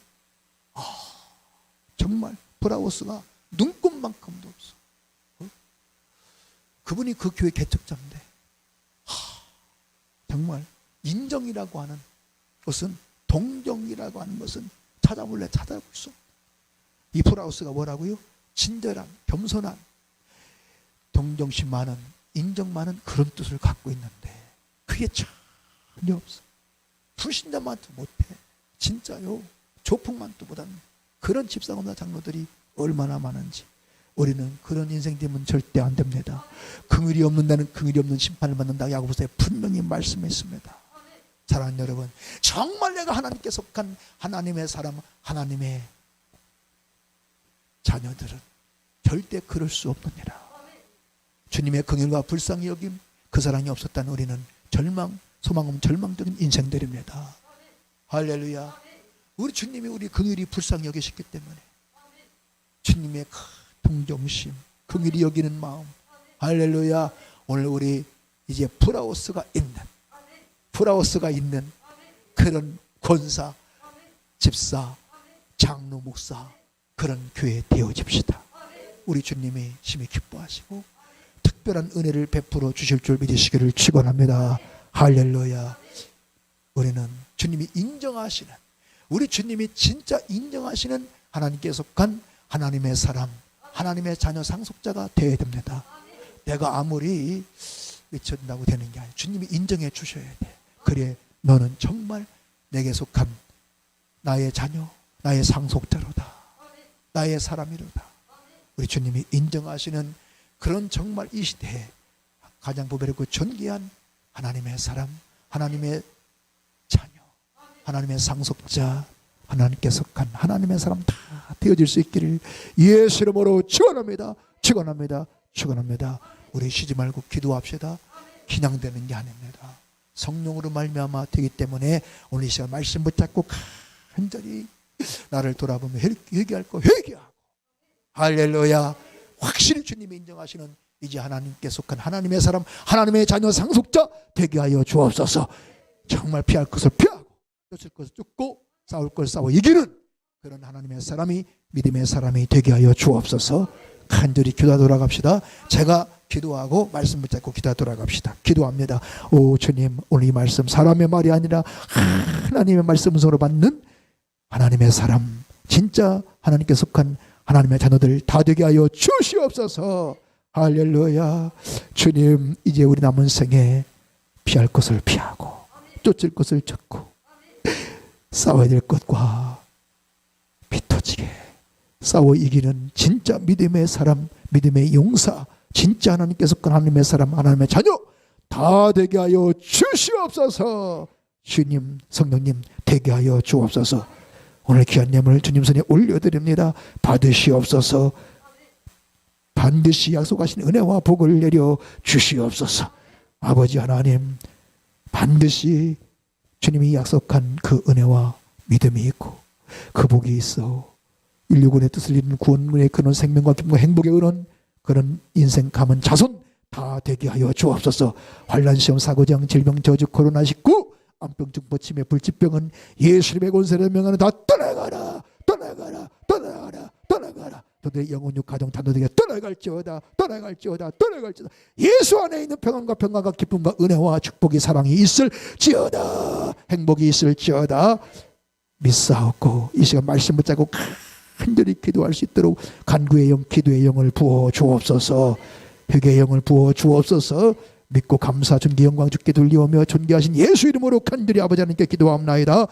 정말 브라우스가 눈곱만큼도 없어. 그분이 그 교회 개척자인데 정말 인정이라고 하는 것은, 동정이라고 하는 것은 찾아볼 수 없다. 이 브라우스가 뭐라고요? 친절한, 겸손한, 동정심 많은, 인정 많은 그런 뜻을 갖고 있는데 그게 전혀 없어. 불신자만도 못해. 진짜요. 조폭만도 못하는 그런 집사검사 장로들이 얼마나 많은지. 우리는 그런 인생 되면 절대 안 됩니다. 긍휼이 없는 자는 긍휼이 없는 심판을 받는다. 야고보서에 분명히 말씀했습니다. 사랑하는 여러분, 정말 내가 하나님께 속한 하나님의 사람, 하나님의 자녀들은 절대 그럴 수 없느니라. 주님의 긍휼과 불쌍히 여김, 그 사랑이 없었다는 우리는 절망, 소망 없는 절망적인 인생들입니다. 할렐루야. 우리 주님이 우리 긍휼히 불쌍히 여기셨기 때문에 주님의 동정심, 긍휼히 여기는 마음, 할렐루야. 오늘 우리 이제 브라우스가 있는 그런 권사, 집사, 장로, 목사, 그런 교회 되어집시다. 우리 주님이 심히 기뻐하시고 특별한 은혜를 베풀어 주실 줄 믿으시기를 축원합니다. 할렐루야. 우리는 주님이 인정하시는, 우리 주님이 진짜 인정하시는 하나님께 속한 하나님의 사람, 하나님의 자녀, 상속자가 되어야 됩니다. 내가 아무리 외쳐진다고 되는 게 아니에요. 주님이 인정해 주셔야 돼. 그래, 너는 정말 내게 속한 나의 자녀, 나의 상속자로다, 나의 사람이로다. 우리 주님이 인정하시는 그런 정말 이 시대에 가장 보배롭고 존귀한 하나님의 사람, 하나님의 자녀, 하나님의 상속자, 하나님께 속한 하나님의 사람 다 되어질 수 있기를 예수 이름으로 축원합니다. 축원합니다. 축원합니다. 우리 쉬지 말고 기도합시다. 그냥 되는 게 아닙니다. 성령으로 말미암아 되기 때문에 오늘 이 시간 말씀 붙잡고 간절히 나를 돌아보며 회개할 거 회개하고, 할렐루야. 확실히 주님이 인정하시는 이제 하나님께 속한 하나님의 사람, 하나님의 자녀, 상속자 되게 하여 주옵소서. 정말 피할 것을 피하고 쫓을 것을 쫓고 싸울 것을 싸워 이기는 그런 하나님의 사람이, 믿음의 사람이 되게 하여 주옵소서. 간절히 기도 돌아갑시다. 제가 기도하고 말씀 붙잡고 기도 돌아갑시다. 기도합니다. 오 주님, 오늘 이 말씀 사람의 말이 아니라 하나님의 말씀으로 받는 하나님의 사람, 진짜 하나님께 속한 하나님의 자녀들 다 되게 하여 주시옵소서. 할렐루야. 주님, 이제 우리 남은 생에 피할 것을 피하고 쫓을 것을 쫓고 싸워야 될 것과 피터지게 싸워 이기는 진짜 믿음의 사람, 믿음의 용사, 진짜 하나님께서 그 하나님의 사람, 하나님의 자녀 다 되게 하여 주시옵소서. 주님, 성령님 되게 하여 주옵소서. 오늘 귀한 예물을 주님 손에 올려드립니다. 받으시옵소서. 반드시 약속하신 은혜와 복을 내려 주시옵소서. 아버지 하나님, 반드시 주님이 약속한 그 은혜와 믿음이 있고 그 복이 있어 인류군의 뜻을 이루는 구원의 근원, 생명과 기쁨과 행복의 은원, 그런 인생 감은 자손 다 되게 하여 주옵소서. 환난, 시험, 사고장, 질병, 저주, 코로나19, 암병, 중포, 치매, 불치병은 예수님의 권세를 명하는 다 떠나가라, 떠나가라, 떠나가라, 떠나가라. 너들의 영혼육 가정 단도되게 떠나갈지어다, 떠나갈지어다, 떠나갈지어다. 예수 안에 있는 평안과 기쁨과 은혜와 축복이, 사랑이 있을지어다, 행복이 있을지어다 믿사옵고, 이 시간 말씀 붙잡고 간절히 기도할 수 있도록 간구의 영, 기도의 영을 부어 주옵소서. 회개의 영을 부어 주옵소서. 믿고 감사, 존귀, 영광 주께 돌리오며 존귀하신 예수 이름으로 간절히 아버지 하나님께 기도하옵나이다.